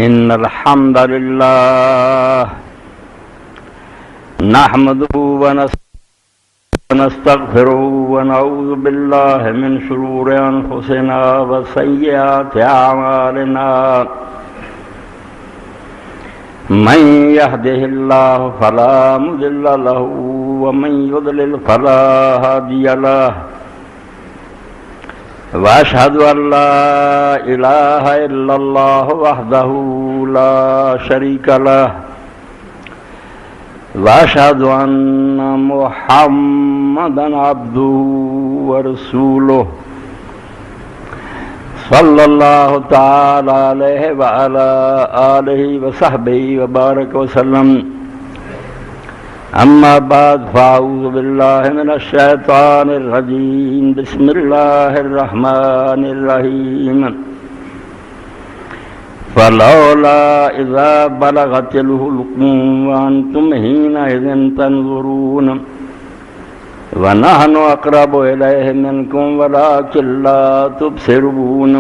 إن الحمد لله نحمده ونستغفره ونعوذ بالله من شرور أنفسنا وسيئات أعمالنا من يهده الله فلا مضل له ومن يضلل فلا هادي له وأشهد أن لا إله إلا الله وحده لا شريك له وأشهد أن محمدا عبده ورسوله صلى الله تعالى عليه وعلى آله وصحبه وبارك وسلم أما بعد فأعوذ بالله من الشيطان الرجيم بسم الله الرحمن الرحيم فلولا إذا بلغت الحلقوم وأنتم حينئذ تنظرون ونحن أقرب إليه منكم ولكن لا تبصرون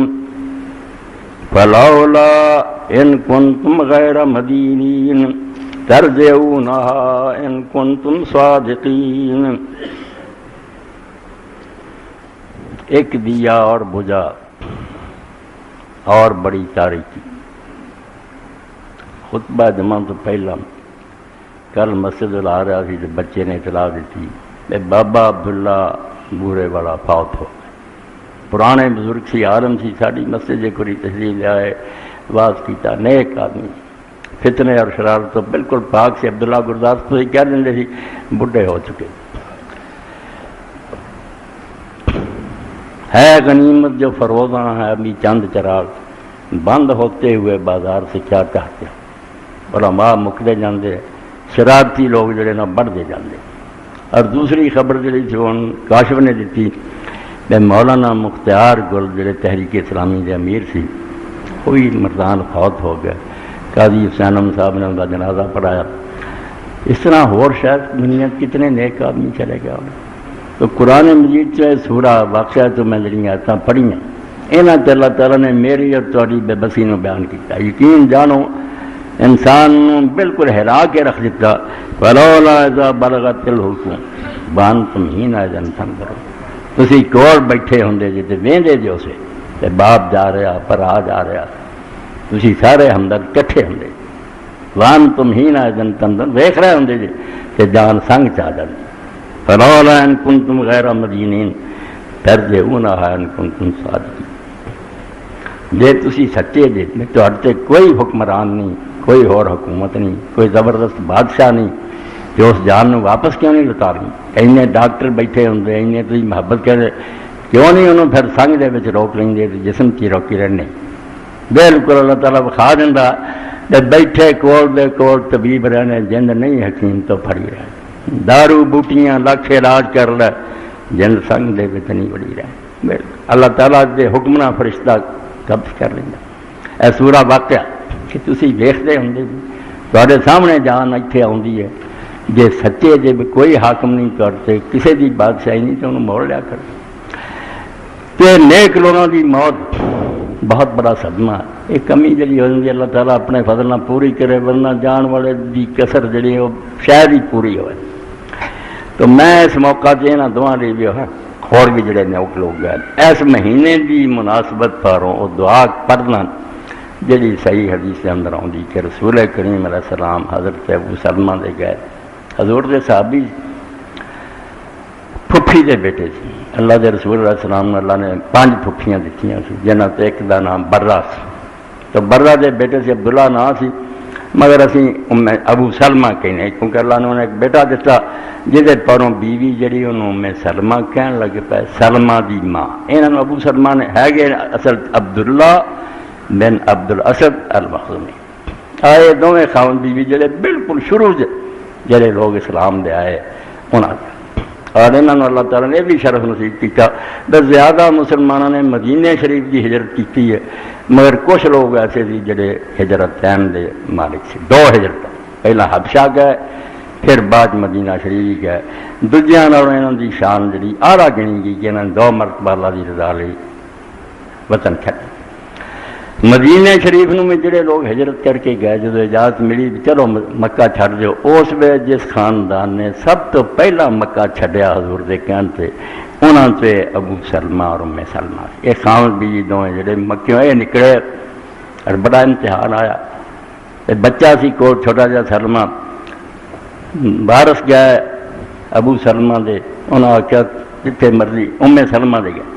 فلولا إن كنتم غير مدينين ترجعونها إن كنتم صادقين. ایک دیا اور بجھا اور بڑی تاریکی. خطبہ جمعہ تو پہلا کل مسجد لا رہا سی تو بچے نے اطلاع دیتی کہ بابا عبداللہ بورے والا فوت ہو. پرانے بزرگ سی عالم سی ساری مسجد کوئی تشریف لے آئے واز کیتا. نیک آدمی فتنے اور شرارت تو بالکل پاک سے. عبداللہ گرداس تو یہ کہہ دیں سی بڈھے ہو چکے. ہے غنیمت جو فروزاں ہے ابھی چند چراغ بند ہوتے ہوئے بازار سے کیا چاہتے ہیں. علماء مکدے جاندے شرارتی لوگ جڑے نا بڑھتے جاندے. اور دوسری خبر جڑی تھی وہ کاشف نے دیتی کہ مولانا مختار گل جڑے تحریک اسلامی دے امیر سی وہی مردان فوت ہو گیا. قاضی حسین احمد صاحب نے ان کا جنازہ پڑھایا. اس طرح اور شاید دنیا کتنے نیک آدمی چلے گیا. تو قرآن مجید سے سورہ واقعہ تو میں جڑی آیتاں پڑھیاں یہاں تے اللہ تعالیٰ نے میری اور تہاڈی بے بسی نو بیان کیتا. یقین جانو انسان نو بالکل ہلا کے رکھ دیتا. فلولا اذا بلغت الحلقوم وانتم حینئذ تنظرون. تسی کول بیٹھے ہوندے جے تے ویندے جو سے تے باپ جا رہا بھرا جا رہا تسی سارے ہمدرد کٹھے ہوندے. وانتم حینئذ تنظرون ویکھ رہے ہوندے جے تے جان سنگ چا جاندی. فلولا ان کنتم غیر مدینین ترجعونها ان کنتم صادقین. جے تسی سچے جے تہاڈے تے کوئی حکمران نہیں کوئی اور حکومت نہیں کوئی زبردست بادشاہ نہیں جو اس جان نو واپس کیوں نہیں لتارنی. اینے ڈاکٹر بیٹھے ہوندے اینے تسی محبت کردے کیوں نہیں انہوں پھر سنگ دے وچ روک لیندے تے جسم کی روکی رہنے. بالکل اللہ تعالیٰ بخا دیندا تے بیٹھے کول دے کول طبیب رہنے جند نہیں حکیم تو پھڑی رہے. دارو بوٹیاں لکھ علاج کر لے جند سنگ دے وچ نہیں وڑی رہے. اللہ تعالیٰ دے حکمنا فرشتہ قبض کر لیندا. اے سورہ واقعہ کہ تسی ویکھدے ہوندے تواڈے سامنے جان ایتھے آوندی ہے. جے سچے جے کوئی حاکم نہیں کرتے کسی دی بادشاہی نہیں تو انہوں موڑ لیا کر. تے نیک لوگوں دی موت بہت بڑا صدمہ ہے. ایک کمی جڑی ہو جاتی اللہ تعالیٰ اپنے فضل نہ پوری کرے ورنہ جان والے دی کسر جڑی وہ شاید ہی پوری ہوئے. تو میں اس موقع سے یہاں دعا لی بھی اور بھی جڑے نوک لوگ گئے اس مہینے دی مناسبت پر وہ دعا پڑھنا جڑی صحیح حدیث کے اندر آتی کہ رسول کریم علیہ السلام حضرت ابو سلمہ دے گئے. حضور دے صحابی پھپھی دے بیٹے سی. اللہ دے رسول علیہ السلام نے اللہ نے 5 پھپھیاں دیتیاں سی جنہاں تے ایک دا نام برہ سی. تو برہ دے بیٹے سے عبداللہ نام سی مگر اسی ابو سلمہ کہنے کیونکہ اللہ نے انہیں ایک بیٹا دیتا جہدے پروں بیوی جڑی انہوں میں سلمہ کہنے لگے پائے سلمہ دی ماں. انہوں ابو سلمہ نے ہے گئے اصل عبداللہ بن عبدالاسد المخزومی. آئے دونوں خاون بیوی جڑے بالکل شروع جڑے لوگ اسلام دے آئے انہوں نے اور انہوں نے اللہ تعالیٰ نے بھی شرف نصیب کیا. بس زیادہ مسلمانوں نے مدینہ شریف کی ہجرت کی ہے مگر کچھ لوگ ایسے تھے جڑے ہجرتین دے مالک سے 2 ہجرت پہلا حبشہ گئے پھر بعد مدینہ شریف گئے. دوجیاں نال انہوں دی شان جڑی آرا گنی گئی کہ انہوں نے 2 مرتبہ اللہ دی رضا لئی وطن چھڈ. مدینے شریف میں جڑے لوگ ہجرت کر کے گئے، جدو اجازت ملی چلو مکہ چھڑ دیو، اس ویلے جس خاندان نے سب تو پہلا مکہ چھڈیا حضور دے کہن تے انہاں تے ابو سلمہ اور ام سلمہ، یہ خاوند بیوی دوویں جڑے مکیوں یہ نکلے، اور بڑا امتحان آیا۔ بچہ سی کو چھوٹا جا سلمہ، وارث گیا ابو سلمہ دے، انہاں آخیا جتھے مرضی، ام سلمہ دے گئے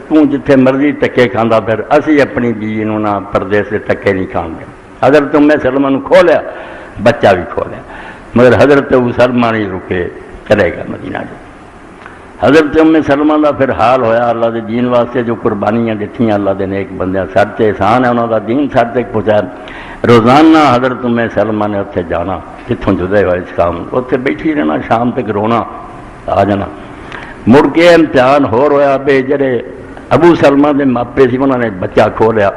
تو جتھے مرضی ٹکے کھانا، پھر اسی اپنی بیوی نو نہ پردے سے ٹکے نہیں کھان گے۔ حضرت ام سلمہ نو کھو لیا، بچہ بھی کھو لیا، مگر حضرت ابو سلمہ نہیں رکے، چلے گا مدینہ جو۔ حضرت ام سلمہ دا پھر حال ہویا، اللہ دے دین واسطے جو قربانیاں دتیاں اللہ دے نیک بندیاں، سر تے احسان ہے انہاں دا دین سر تک پہنچایا۔ روزانہ حضرت ام سلمہ نے اتنے جانا، جتوں جدے ہوئے اس کام، اتنے بیٹھی رہنا، شام تک رونا، آ جانا۔ مڑ کے امتحان ہوا بے جڑے ابو سلمہ دے ماپے سی انہوں نے بچہ کھو لیا،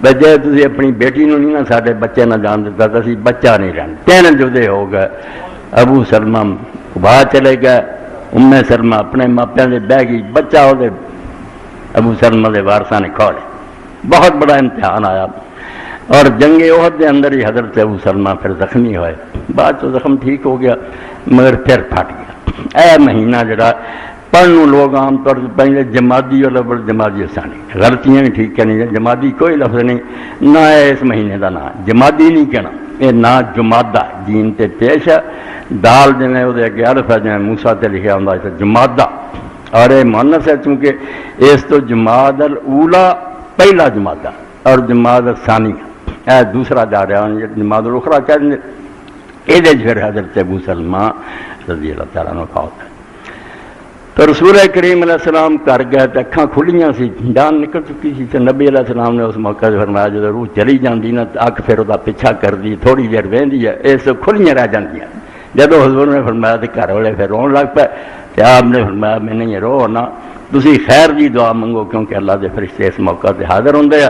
بے جے تسی اپنی بیٹی نو نہیں نہ ساڈے بچے نہ جان دیتا تو اسی بچہ نہیں رہنا، تین جدے ہو گئے۔ ابو سلمہ باہر چلے گئے، ام سلمہ اپنے ماپیاں دے بہ گئی، بچہ وہ ابو سلمہ دے وارثاں نے کھو لیا۔ بہت بڑا امتحان آیا، اور جنگ احد دے اندر ہی حضرت ابو سلمہ پھر زخمی ہوئے، بعد تو زخم ٹھیک ہو گیا مگر پھر پھٹ گیا۔ اے مہینہ جڑا پڑھنے لوگ عام طور سے پہلے جمادی اور لفظ جمادی ثانی، غلطیاں بھی ٹھیک کہنی ہیں، جمادی کوئی لفظ نہیں، نہ ہے اس مہینے کا نام جمادی نہیں کہنا، یہ نا جمادہ، جین تے پیش ہے، دال جنہیں وہ اگے الف ہے جنہیں موسیٰ تے لکھا ہوں اسے جمادہ، اور یہ مؤنث ہے چونکہ اس تو جماد الاولا پہلا جمادہ اور جماد الثانی اے دوسرا جا رہا ہے، جماد الاخرى کہہ دیں، یہ پھر حضرت ابو سلمہ رضی اللہ تعالیٰ عنہ کا ہوتا ہے۔ تو رسول کریم علیہ السلام کر گئے تو اکھاں کھلیاں سی، جان نکل چکی سی، تو نبی علیہ السلام نے اس موقع سے فرمایا جب روح چلی جاندی نا اکھ پھر وہ پیچھا کر دی، تھوڑی دیر وہندی ہے، اس کھلیاں رہ جاندیاں۔ جب حضور نے فرمایا تو گھر والے پھر رون لگ پے، تو آپ نے فرمایا میں نہیں رو نا، تسی خیر دی دعا منگو کیونکہ اللہ دے فرشتے اس موقع تے حاضر ہوندے ہیں،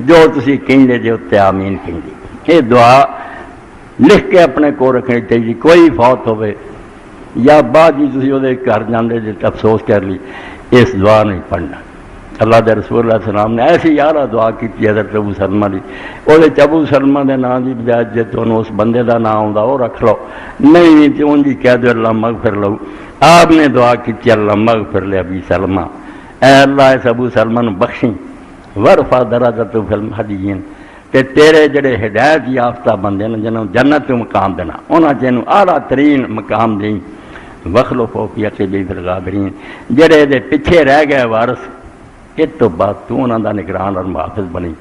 جو تسی کہندے جے تے آمین کہندی۔ یہ دعا لکھ کے اپنے کو رکھنی چاہیے، کوئی فوت ہوئے یا بعد جی تسی وہ گھر جاندے جی افسوس کر لی، اس دعا نہیں پڑھنا۔ اللہ دے رسول اللہ علیہ السلام نے ایسی یارہ دعا کی حضرت ابو سلمہ دی، وہ ابو سلمہ دے نام دی بجائے جے تو اس بندے دا نام ہوندا وہ رکھ لو، نہیں تو ان دی کہہ دو اللہ مغفر لو۔ آپ نے دعا کی اللہ مغفر لے ابی سلمہ، اے اللہ اس ابو سلمہ نو بخشیں، ورفع درجتہ فی المہدیین، کہ تیرے جڑے ہدایت یافتہ بندے نے جنہوں جنت تو مقام دینا، انہاں جنہوں اعلیٰ ترین مقام دیں، وخلف فی عقبہ فی الغابرین، جڑے دے پیچھے رہ گئے وارث، اس تو بعد تو انہاں دا نگران اور محافظ بنی،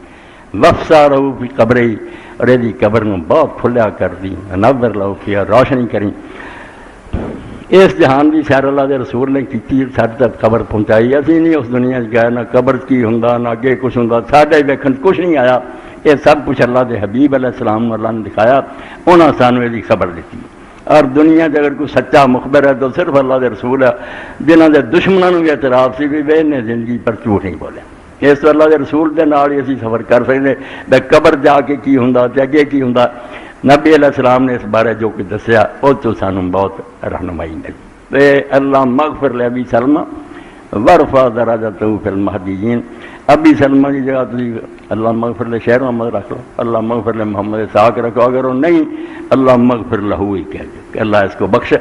وفسا رہو فی قبری، اور یہ قبر نو بہت کھلیا کر دی، نور لہو فیہا، روشنی کریں۔ اس جہان دی سیر اللہ دے رسول نے کیتی، ساڈے تک قبر پہنچائی، اسی نہیں اس دنیا گئے، نہ قبر کی ہوندا نہ اگے کچھ ہوندا، ساڈے ویکھن کچھ نہیں آیا، یہ سب کچھ اللہ دے حبیب علیہ السلام نے اللہ نے دکھایا، انہاں سانو یہ خبر دیتی۔ اور دنیا سے اگر کوئی سچا مخبر ہے تو صرف اللہ دے رسول ہے، جنہاں دے دشمنوں بھی اعتراف سی بھی وہ نے زندگی پر جھوٹ نہیں بولے، اس تو اللہ دے رسول دے نال ہی اسی سفر کر سکتے، بے قبر جا کے کی ہوندا تے اگے کی ہوندا۔ نبی علیہ السلام نے اس بارے جو کچھ دسیا وہ تو سانو بہت رہنمائی ملی۔ اللہ مغفر لے ابی سلمہ ورفع درجتہ فی المہدیین، ابی سلمہ کی جگہ تھی اللہ مغفر لے شہر محمد رکھ لو، اللہ مغفر لے محمد اسحاق رکھو، اگر وہ نہیں اللہ مغفر لہو ہی کہہ دو کہ اللہ اس کو بخشے۔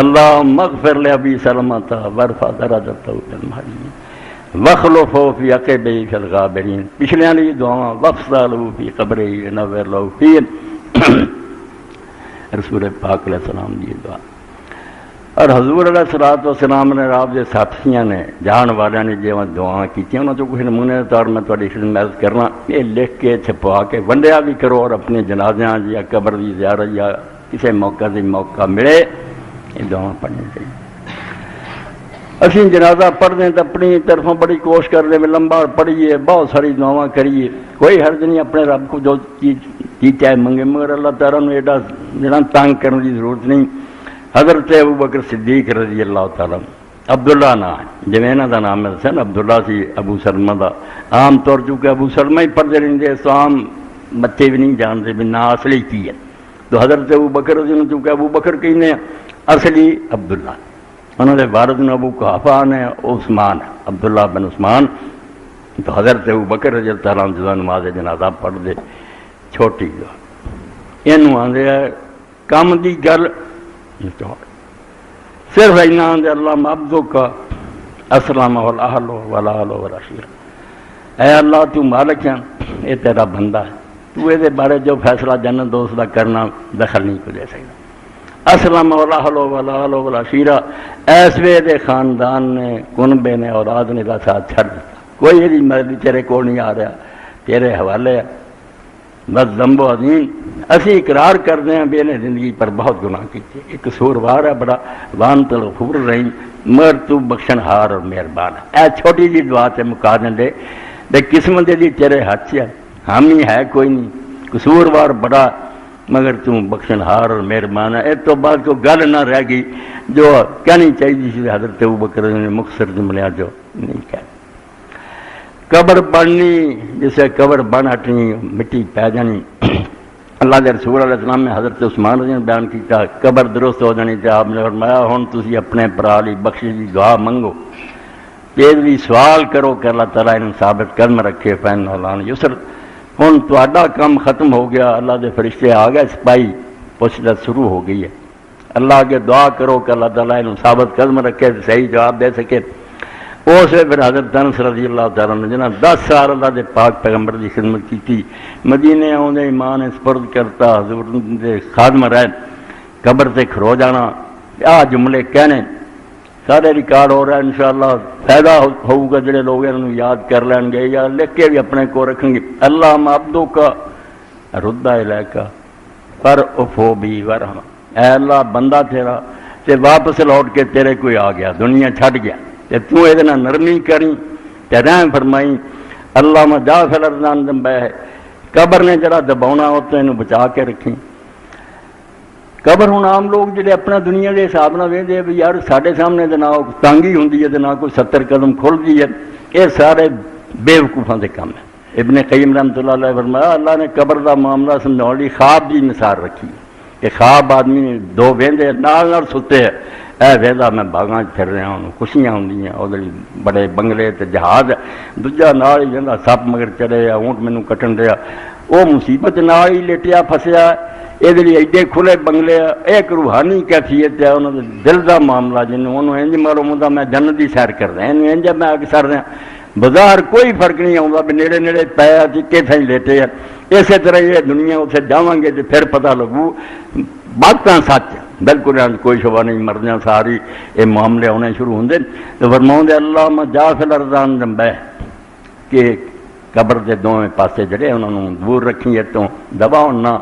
اللہ مغفر لے ابی سلمہ ورفع درجتہ فی المہدیین وخلف فی عقبہ فی الغابرین، پچھلیاں لی دعاواں وفسا لہو فی قبرہ نور لہو فی، رسول پاک علیہ السلام دی دعا۔ اور حضور علیہ السلام نے آپ کے ساتھیاں نے جان والوں نے جو دعا کی انہوں نے کچھ نمونے کے طور میں تھوڑی خدمت کرنا، یہ لکھ کے چھپوا کے ونڈیا بھی کرو، اور اپنے جنازیاں یا قبر کی زیارت یا کسی موقع سے موقع ملے یہ دعا پڑھنی چاہیے۔ اسی جنازہ پڑھتے ہیں تو اپنی طرفوں بڑی کوشش کر رہے لمبا پڑھیے، بہت ساری دعاواں کریے، کوئی حرج نہیں، اپنے رب کو جو چیز چاہے منگے، مگر اللہ تعالیٰ نے ایڈا جنا تنگ کرنے کی ضرورت نہیں۔ حضرت ابو بکر صدیق رضی اللہ تعالیٰ، عبداللہ نام جی انہوں کا نام ہے سن، عبداللہ سی ابو سلمہ دا، عام طور چونکہ ابو سلمہ ہی پڑھتے رہتے، تو عام بچے بھی نہیں جانتے بھی نا اصلی کی ہے، تو حضرت ابو بکر رضی اللہ چونکہ ابو بکر کہنے اصلی عبداللہ، انہوں نے والد نے ابو قحافہ نے عثمان، عبداللہ بن عثمان، تو حضرت ابوبکر رضی اللہ عنہ جدوں نماز جنازہ پڑھ دے چھوٹی جو اینوں آندے کم دی گل صرف اینا آندے اللہ عبدک اسلم والاہل والآل والعشیر، اے اللہ تو مالک ہے، یہ تیرا بندہ ہے، تو یہ بارے جو فیصلہ جنت دوست کا کرنا دخل نہیں کو دے سکتا۔ اسلم والاہل والآل والعشیر، اس وے دے خاندان نے کنبے نے اولاد نے دا ساتھ چھڑ دیتا، کوئی یہ مرضی تیرے کو نہیں آ رہا، تیرے حوالے ہے، بس ذنب و عظیم۔ اسی اقرار کرتے ہیں بھی انہیں زندگی پر بہت گناہ کیتے، ایک قصوروار ہے بڑا، وانت الغفور الرحیم، مگر تو بخشن ہار اور مہربان ہے۔ اے چھوٹی جی دعا تے مکا دیں دے بے قسمت دی تیرے ہاتھ سے حامی ہے کوئی نہیں، قصوروار بڑا مگر تو بخشن ہار اور مہربان ہے۔ اس تو بعد کوئی گل نہ رہ گئی جو کہنی چاہیے سی حضرت ابوبکر نے مختصر جملے جو نہیں کہا۔ قبر بننی جسے قبر بن ہٹنی مٹی پی جانی، اللہ کے رسول علیہ السلام نے حضرت عثمان رضی اللہ عنہ بیان کیا قبر درست ہو جانی تے آپ نے فرمایا ہن تسی اپنے بھرا لی بخشش دی دعا منگو، بھی سوال کرو کہ اللہ تعالیٰ انہوں ثابت قدم رکھے فین اللہ یسر۔ ہن تہاڈا کام ختم ہو گیا، اللہ دے فرشتے آ گئے، سپاہی پوچھ گچھ شروع ہو گئی ہے، اللہ کے دعا کرو کہ اللہ تعالیٰ انہوں ثابت قدم رکھے، صحیح جواب دے سکے۔ اسے پھر حضرت انس رضی اللہ تعالیٰ عنہ جنہاں 10 سال اللہ دے پاک پیغمبر دی خدمت کی تھی، مدینے آؤندے ایمان سپرد کرتا، حضور دے خادم رہے، قبر سے کھرو جانا، آ جملے کہنے سارے ریکارڈ ہو رہا ہے، انشاءاللہ فائدہ ہوگا جڑے لوگ انہوں یاد کر لیں گے یا لکھ کے بھی اپنے کو رکھیں گے۔ اللہ عبدو کا ردہ الیکا پر افو بھی ورحمہ، اے اللہ بندہ تیرا تے واپس لوٹ کے تیرے کوئی آ گیا، دنیا چھٹ گیا تے تو یہ نرمی کریں تے رحم فرمائیں۔ اللہ مجا فی الارض دمبے ہے، قبر نے جڑا دباؤنا ہوتا ہے انہوں بچا کے رکھیں۔ قبر ہوں عام لوگ جڑے اپنا دنیا کے حساب نہ ویندے بھی یار ساڈے سامنے تے نہ تانگی ہوندی ہے تے نہ کوئی 70 قدم کھلدی ہے، یہ سارے بے وقوفاں دے کام ہے۔ ابن قیم رحمۃ اللہ علیہ فرمایا اللہ نے قبر دا معاملہ سمجھاؤਣ لئی خواب دی مثال رکھی کہ خواب آدمی دو ویندے نال نال ستے ہے، اے ویلا میں باغاں پھر رہا ہوں، خوشیاں ہوندیاں، ادھر بڑے بنگلے تے جہاز، دوجا نال ہی ویندا سپ مگر چڑھے یا اونٹ مینوں کٹن رہا، وہ مصیبت نال ہی لیٹیا پھسیا، یہ ایڈے کھلے بنگلے، ایک روحانی کیفیت ہے انہوں نے دل کا معاملہ جنہوں انہوں انج معلوم ہوتا میں جنت کی سیر کر رہا ہوں، انج میں آگ سر رہا بازار کوئی فرق نہیں آتا بھی نیڑے نیڑے پایا چکے تھیں لیٹے ہے۔ اسی طرح یہ دنیا اتنے جاؤں گے تو پھر پتہ لگو باتاں سچ بالکل کوئی شبہ نہیں، مردیاں ساری یہ معاملے ہونے شروع ہوندے تو فرماؤں اللہ مجا فی الارض دمبے کہ قبر کے دونوں پاسے جڑے انہوں نے دور رکھی تو دباؤ نہ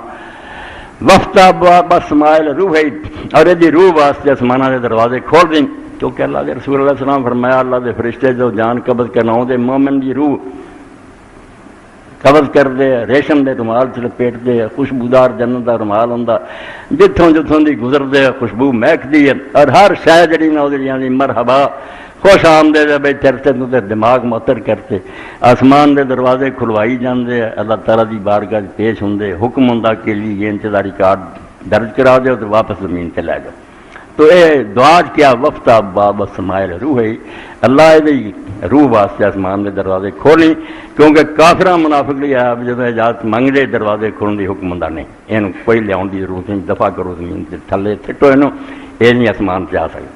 وفتا بس مائل روح ہے، اور یہ روح واسطے آسمانہ کے دروازے کھول دیں کیونکہ اللہ کے رسول اللہ علیہ السلام فرمایا اللہ کے فرشتے جو جان قبض کرنا ہوتے مومن کی روح قبض کر دے، ریشم دے رومال چ لپیٹ دے، خوشبودار جنت کا رومال ہوں جتوں جتوں دی گزر دے خوشبو مہکتی ہے، اور ہر شے جڑی نہ وہ مرحبا خوش آمدید ہے بھائی چرتے تو دماغ معطر کرتے، آسمان دے دروازے کھلوائی جاندے، اللہ تعالیٰ دی بارگاہ پیش ہوندے، حکم ہوندا کہ لیے انتظاری کارڈ درج کرا دے تو واپس زمین تے لے جاؤ۔ تو اے دعا کیا وفتا باب سمائل روح ہے، اللہ دی روح واسطے آسمان دے دروازے کھولیں کیونکہ کافراں منافق لئی آپ جب اجازت منگدے دروازے کھولن دی حکم ہوندا نہیں، اینوں کوئی لیاؤن دی ضرورت نہیں، دفع کرو زمین تے تھلے تھٹو اینوں، یہ نہیں آسمان تے آ سکدا۔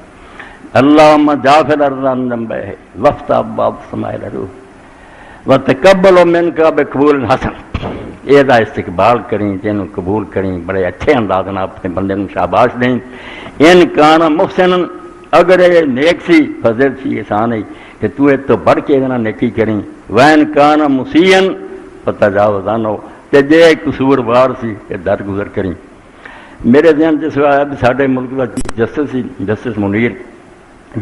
اللہم جا فی الارض دمبے ہے وفتا باب سمائل روح وتقبل منک بقبول حسن، یہ دا استقبال کریں جنہوں قبول کریں بڑے اچھے انداز میں اپنے بندے کو شاباش دیں۔ ان کانا محسن اگر یہ نیک سی فضل سی احسان ہے کہ تو ایک تو بڑھ کے اتنا نیکی کریں، وین کانا مسیئن فتجاوز عنہ تے جے قصور وار سی کہ درگزر کریں۔ میرے ذہن سے سوائے ساڈے ملک کا چیف جسٹس سی جسٹس منیر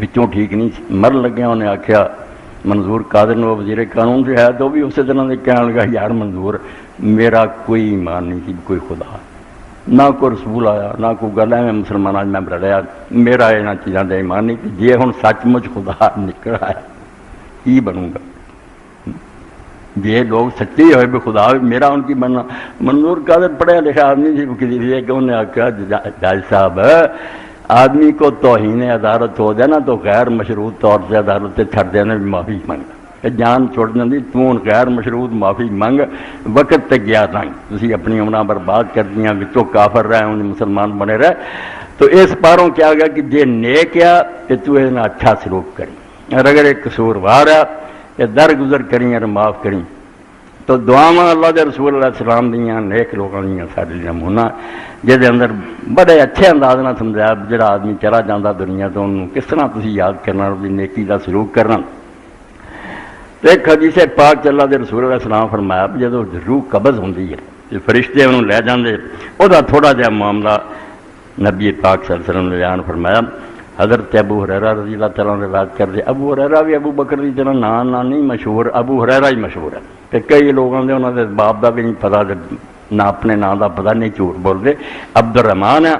بچوں ٹھیک نہیں سی، مرن لگیا انہیں آخیا منظور قادر نے وزیر قانون سے ہے تو بھی اسی طرح سے کہنے لگا یار منظور میرا کوئی ایمان نہیں سی کوئی خدا نہ کوئی رسول آیا نہ کوئی گل ہے میں مسلمانوں میں رلیا میرا یہاں چیزوں کا ایمان نہیں کہ جی ہوں سچ مچ خدا نکل آیا کی بنوں گا جی لوگ سچے ہوئے بھی خدا بھی میرا ان کی بننا۔ منظور قادر پڑھیا لکھا آدمی سی کسی لیے کہ انہیں آخیا جج صاحب آدمی کو توہین عدالت ہو جائے نا تو غیر مشروط طور سے عدالت سے چھڑ دینے بھی معافی مانگا، کہ جان چھوڑ جاتی، تو غیر مشروط معافی منگ، وقت تے گیا نہیں، تسی اپنی عمریں برباد کر دیاں، وچوں کافر رہے ان مسلمان بنے رہے۔ تو اس پاروں کیا گیا کہ جے نیک ہے کہ تو انہیں اچھا سلوک کری، اور اگر ایک قصوروار ہے کہ درگزر کریں اور معاف کریں۔ تو دعاواں اللہ دے رسول علیہ السلام دیاں نیک لوگوں دیاں سارے نمونہ جہدے اندر بڑے اچھے انداز نہ سمجھایا جڑا آدمی چلا جاتا دنیا تو انہوں کس طرح تسی یاد کرنا اور نیکی دا سلوک کرنا۔ تو ایک حدیث پاک اللہ دے رسول علیہ السلام فرمایا جدو روح قبض ہوندی ہے فرشتے انہوں لے جاندے، وہ دا تھوڑا جہا معاملہ نبی پاک صلی اللہ علیہ وسلم نے بیان فرمایا۔ حضرت ابو ہریرہ رضی اللہ تعالیٰ نے روایت کر دے، ابو ہریرہ بھی ابو بکر دی طرح نام نہیں مشہور، ابو ہریرہ ہی مشہور ہے کہ کئی لوگوں نے انہوں نے باپ دا بھی نہیں پتا، نہ اپنے نام دا پتا، نہیں جھوٹ بول دے۔ عبد الرحمن ہے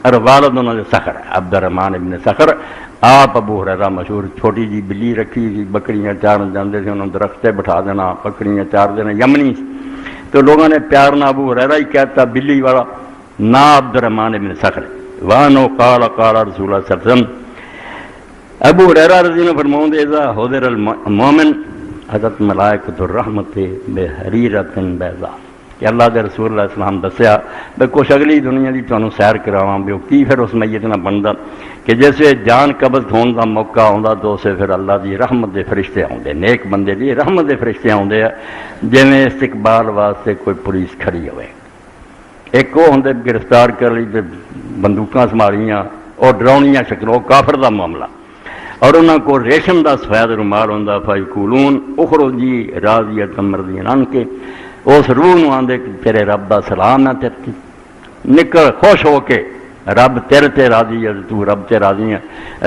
اور والد انہوں نے صخر ہے، عبد الرحمن ابن صخر۔ آپ ابو ہریرہ مشہور، چھوٹی جی بلی رکھی تھی، بکریاں چارن جاندے تھے، انہوں نے درخت بٹھا دینا، بکریاں چار دینا، یمنی۔ تو لوگوں نے پیار نہ ابو ہریرہ ہی کہتا بلی والا، نہ عبد الرحمن ابن صخر۔ وانو قال قال رسول اللہ صلی اللہ علیہ وسلم، ابو ہریرہ رضی اللہ عنہ فرماؤں اذا حضر المومن حضرت ملائکۃ الرحمت بحریرۃ بیضاء، کہ اللہ دے رسول اللہ علیہ وسلم دسیا بے کچھ اگلی دنیا دی تانوں سیر کراواں بھی کی پھر اس میت نہ بندا کہ جیسے جان قبض ہون دا موقع آندا تو اسے پھر اللہ دی رحمت دے فرشتے آندے، نیک بندے دی رحمت دے فرشتے آندے ہیں جویں استقبال واسطے کوئی پولیس کھڑی ہوئے۔ ایک وہ ہوندے گرفتار کر لی تے بندوقاں سنبھالیاں اور ڈراؤنیاں شکل، وہ کافر دا معاملہ، اور انہاں کو ریشم دا سفید رومال ہوندا، فیقولون اخرجی راضیۃ مرضیۃ عنک، اس روح نو آندے کہ تیرے رب دا سلام ہے، تیرے نکل خوش ہو کے، رب تیرے تے راضی ہے، تو رب تے راضی ہے،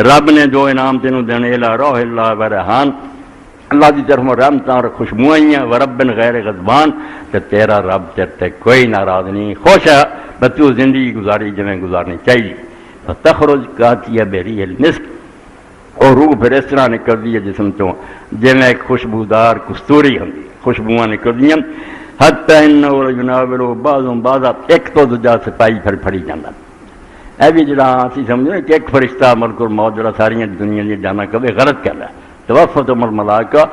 رب نے جو انعام تینوں دینے الا روح اللہ و ریحان، اللہ دی طرف رحمتاں اور خوشبوئیاں، ورب غیر غضبان، تے تیرا رب تیرے تے کوئی ناراض نہیں، خوش ہے بس تو زندگی گزاری جویں گزارنی چاہیے۔ فتخرج کاتیہ بریح المسک، اور روح پھر اس طرح نکلتی ہے جسم چوں جویں ایک خوشبودار کستوری ہوندی، خوشبوئاں نکلدیاں، حتی انہ یناولو بعضهم بعضا، ایک تو دوجا سپاہی پھر پھڑی جاندہ۔ اے بھی جڑا اسی سمجھو کہ ایک فرشتہ ملک الموت جڑا ساری دنیا دی جانا کبھی غلط کر رہا ہے، توفتہم الملائکہ،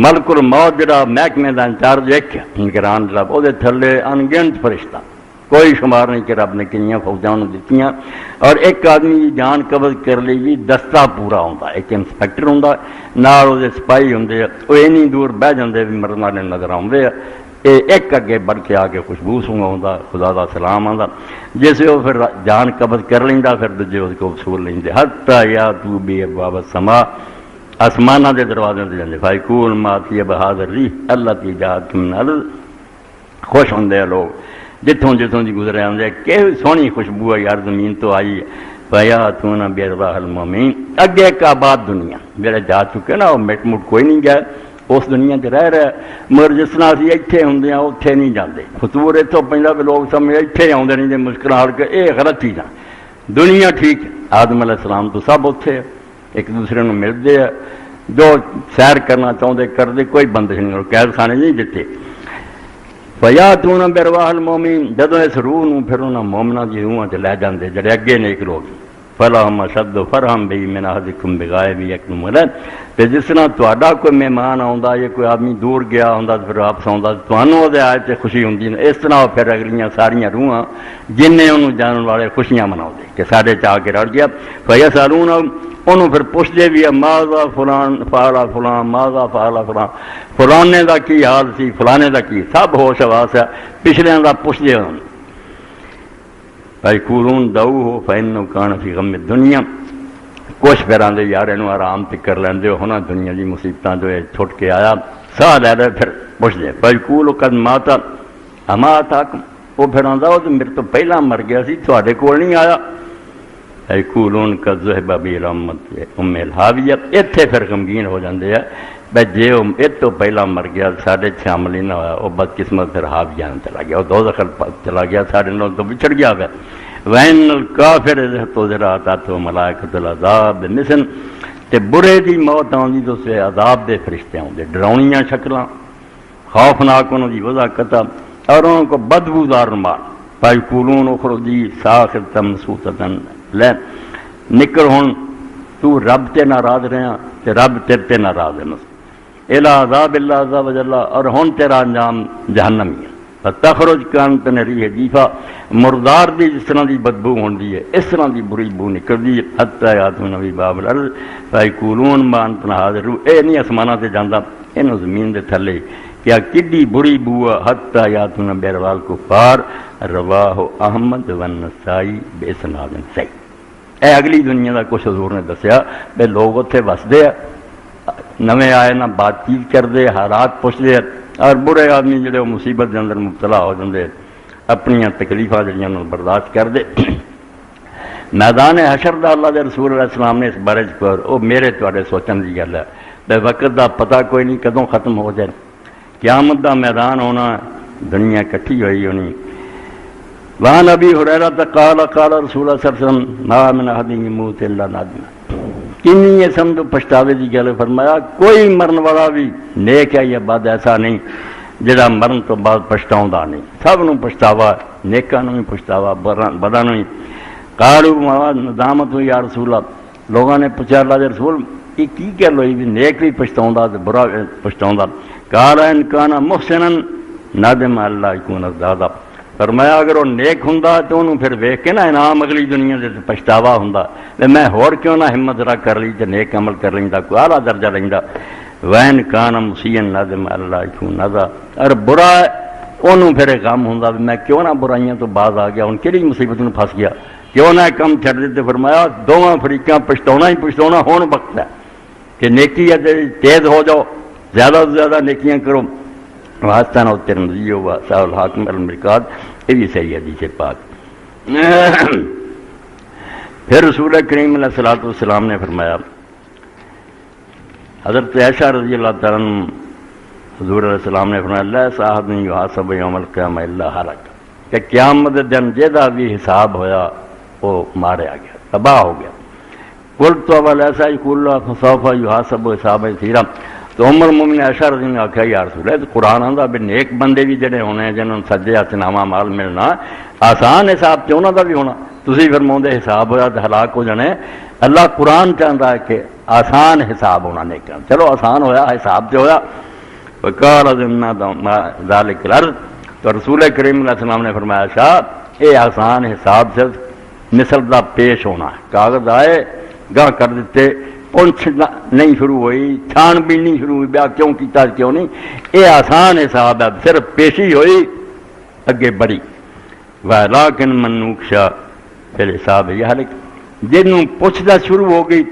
ملک الموت جڑا محکمے دا انچارج ایک نگران جڑا او دے تھلے انگنت فرشتہ، کوئی شمار نہیں کہ رب نے کنیاں فوجاں دتیاں، اور ایک آدمی دی جان قبض کر لی بھی دستہ پورا ہوندا، ایک انسپیکٹر ہوندا، نال او دے سپاہی ہوندے، او اینی دور بہ جاندے بھی مرنا نے نظر آوندے، ایک اگے بڑھ کے آ کے خوشبو سونگا ہوندا، خدا دا سلام آندا، جیسے وہ پھر جان قبض کر لیندا پھر دوجے اس کو وصول لیندے، حتی یاتوا بابواب السماء، آسماناں دے دروازے تے جاندے، فیقول ما طیب ھذا الریح التی جاءت من الارض، خوش ہوندے لوگ جتوں جتوں دی گزرے آندے کہ سونی خوشبو ہے یار زمین تو آئی ہے، فیاتون بارواح المؤمنین، اگے ایک آباد دنیا جڑے جا چکے نا وہ مٹ مٹ کوئی نہیں گیا، اس دنیا تے رہ رہا، مگر جس طرح اسی ایتھے ہوندے ہیں اوتھے نہیں جاندے، فطور اتوں پیندا کہ لوگ سمجھ ایتھے آوندے نہیں تے مشکل حال کے یہ غلط چیزاں، دنیا ٹھیک ہے، آدم علیہ السلام تو سب اوتھے ایک دوسرے نوں ملدے ہیں، جو سیر کرنا چاہتے کردے، کوئی بندش نہیں، قید خانے نہیں دیتے۔ فیاتون بارواح المؤمنین، جدوں اس روح نوں پھر انہاں مومناں دی روحاں تے لے جاندے جڑے اگے نیک لوگ، فلہم اشد فرحا بی من احدکم بغائب یکتم غیب، تے جس طرح تہاڈا کوئی مہمان آوندا یا کوئی آدمی دور گیا ہوندا تے پھر واپس آوندا تانوں اودے آئے تے خوشی ہوندی، اس طرح پھر اگلیاں ساریاں روحاں جننے انہوں جانن والے خوشیاں مناؤندے کہ ساڈے چا کے رڑ گیا، فیسالون، انہوں پھر پوچھتے بھی ہے ماذا فلان فعلا فلان، ماذا فعلا فلان، فلانے دا کی حال سی، فلانے دا کی، سب ہوش حواس ہے، پچھلے دا پوچھتے ہیں، فیقولون دعوہ فإنہ کان فی غم الدنیا، کچھ پھر آندے یار انہوں آرام تک کر لیندے ہو نا، دنیا دی مصیبتاں جو ہے چھٹ کے آیا، ساہ لے رہے پھر پوچھتے، فیقولو قد ماتا اما اتاکم، وہ پھر آندہ ہو تو میرے تو پہلا مر گیا سی، تھوڑے کول نہیں آیا، فیقولون قد ذہب بی رحمت ام الحاویہ، اتھے پھر غمگین ہو جاندے ہیں بھئی جے ات تو پہلا مر گیا ساڑھے شامل ہی نہ ہوا، وہ بدقسمت پھر حاویہ میں چلا گیا، وہ دوزخ چلا گیا، ساڑھے نو تو بچھڑ گیا پھر، وَإِنَّ الْكَافِرَ إِذَا احْتَضَرَ أَتَتْهُ مَلَائِكَةُ الْعَذَابِ بِمِثْلٍ، تے برے دی موت آندی تو اسے عذاب دے فرشتے آندے، ڈراؤنیاں شکلاں، خوفناک انہوں دی وضاحت، اور انہوں کو بدبودار مار، فیقولون اخرجی ساخرة مصفوفة، لے نکل ہون تو رب تے ناراض رہا تے رب تیرے تے ناراض ہے، الی عذاب اللہ عز و جل، اور ہن تیرا انجام جہنم ہی ہے۔ فتخرج کانت ریح جیفا، مردار دی جس طرح دی بدبو ہوندی ہے اس طرح دی بری بو نکلدی ہے۔ حتی یاتون فی باب الارض فیقولون ما انتم حاضرون، اے نہیں آسماناں تے جاندا، اینو زمین دے تھلے کیا کڈی بری بو ہے۔ حتی یاتون بیروال کفار، رواہ احمد والنسائی باسناد صحیح۔ اے اگلی دنیا دا کچھ حضور نے دسیا بے لوگ اتنے وسدے ہیں، نویں آئے نہ بات چیت کرتے، حالات پوچھتے، اور برے آدمی جڑے وہ مصیبت کے اندر مبتلا ہو جاتے، اپنی تکلیفاں جڑیاں برداشت کرتے۔ میدان حشر دا اللہ دے رسول علیہ السلام نے اس بارے وہ میرے تواڈے سوچن کی گل ہے، بے وقت دا پتہ کوئی نہیں کدوں ختم ہو جائے، قیامت دا میدان ہونا، دنیا اکٹھی ہوئی ہونی۔ وعن ابی ہریرہ قال قال رسول اللہ صلی اللہ علیہ وسلم ما من احد یموت الا نادما، کنی اسم تو پچھتاوے کی گل فرمایا کوئی مرن والا بھی نیک ہے یا بد ایسا نہیں جڑا مرن تو بعد پچھتاؤں نہیں، سب نو پچھتاوا، نیکاں نو بھی پچھتاوا، بداں نو بھی۔ قالوا ندامت یا رسول اللہ، لوگوں نے پوچھا اللہ دے رسول یہ کی گل ہوئی بھی نیک بھی پچھتاؤں تے برا پچھتاؤں؟ قال ان کان محسنا ندم اللہ یکون زیادہ، فرمایا اگر وہ نیک ہوں تو انہوں پھر ویکھ کے نا انعام اگلی دنیا دے پچھتاوا ہوں، میں ہور کیوں نہ ہمت رکھ کر لی تے نیک عمل کر لیندا، کوئی اعلیٰ درجہ لیندا۔ وین کان مسیئا ندم اللہ یکون نذا، اور برا انہوں پھر غم ہوں میں کیوں نہ برائیاں تو باز آ گیا، ان کہڑی مصیبت میں پھنس گیا، کیوں نہ کم چھڑ دیتے۔ فرمایا دونوں فریقاں پچھتاؤنا ہی پچھتاؤنا ہون وقت ہے کہ نیکی ہے تیز ہو جاؤ، زیادہ سے زیادہ نیکیاں کرو۔ واسطہ نہ ترمذی و صحیح الحاکم المرکات، یہ بھی صحیح حدیث پاک۔ پھر رسول کریم علیہ الصلوۃ والسلام نے فرمایا، حضرت عائشہ رضی اللہ تعالیٰ عنہ حضور علیہ السلام نے فرمایا لا صاحب نہیں یحاسب یوم القیامہ الا ہلک، کہ قیامت دن جہاں بھی حساب ہویا وہ ماریا گیا، تباہ ہو گیا۔ قلت ولیسا یقول اللہ سوف یحاسب حسابا یسیرا، تو عمر المومنین عائشہ رضی اللہ عنہ نے آخیا یا رسول اللہ قرآن آندا بھی نیک بندے بھی جڑے ہونے ہیں جنہوں سجے ہاتھ نامہ مال ملنا، آسان حساب تے انہاں دا بھی ہونا، تسی فرماؤندے حساب ہویا تے ہلاک ہو جانے، اللہ قرآن چاہتا ہے کہ آسان حساب ہونا نیکاں، چلو آسان ہویا حساب تے ہویا۔ وقال ذمہ ذالک الارض، تو رسول کریم علیہ السلام نے فرمایا شاہ اے آسان حساب سے مثل دا پیش ہونا ہے، کاغذ آئے گاہ کر دیتے، پونچھ نہیں شروع ہوئی، چھان بین نہیں شروع ہوئی، بیا کیوں کیتا کیوں نہیں، اے آسان حساب ہے، صرف پیشی ہوئی اگے بڑی۔ وَلَٰكِن مَن نُوقِشَ فِي الْحِسَابِ يَهْلِكُ، جنوں پوچھتا شروع ہو گئی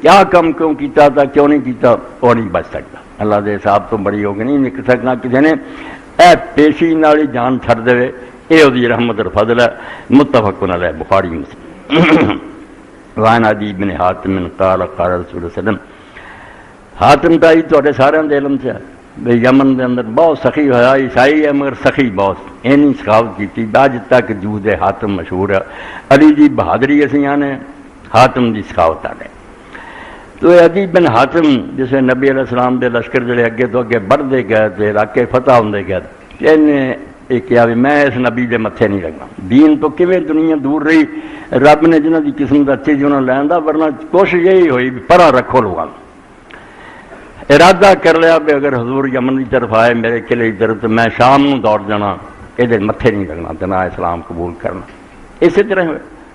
کیا کم کیوں کیتا تھا کیوں نہیں کیتا، وہ نہیں بچ سکتا، اللہ دے حساب تو بڑی ہو گئی نہیں نکل سکنا کسی نے، اے پیشی نالی جان چھڑ دے، اے دی رحمت اور فضل ہے۔ متفق علیہ بخاری مسلم۔ وعن عدی بن حاتم قال قال رسول اللہ صلی اللہ علیہ وسلم، حاتم تائی تھوڑے سارے دے علم سے بے یمن دے اندر بہت سخی ہویا، عیسائی ہے مگر سخی بہت، اینی سخاوت کیتی، اج تک جود حاتم مشہور ہے۔ علی دی بہادری اسی آنے، حاتم دی سخاوت آنے۔ تو عدی بن حاتم جسے نبی علیہ السلام دے لشکر جڑے اگے تو اگے بڑھتے گئے تھے، علاقے فتح ہوندے گئے، انہیں یہ کیا بھی میں اس نبی دے متھے نہیں لگنا، دین تو کیویں دنیا دور رہی، رب نے جنہاں دی قسم دا چیز انہاں لیندا، ورنہ کوشش یہی ہوئی بھی پرا رکھو لوگاں، ارادہ کر لیا بھی اگر حضور یمن کی طرف آئے میرے قلعے کی طرف تو میں شام نو دوڑ جانا، یہ متھے نہیں لگنا تے نہ اسلام قبول کرنا۔ اسی طرح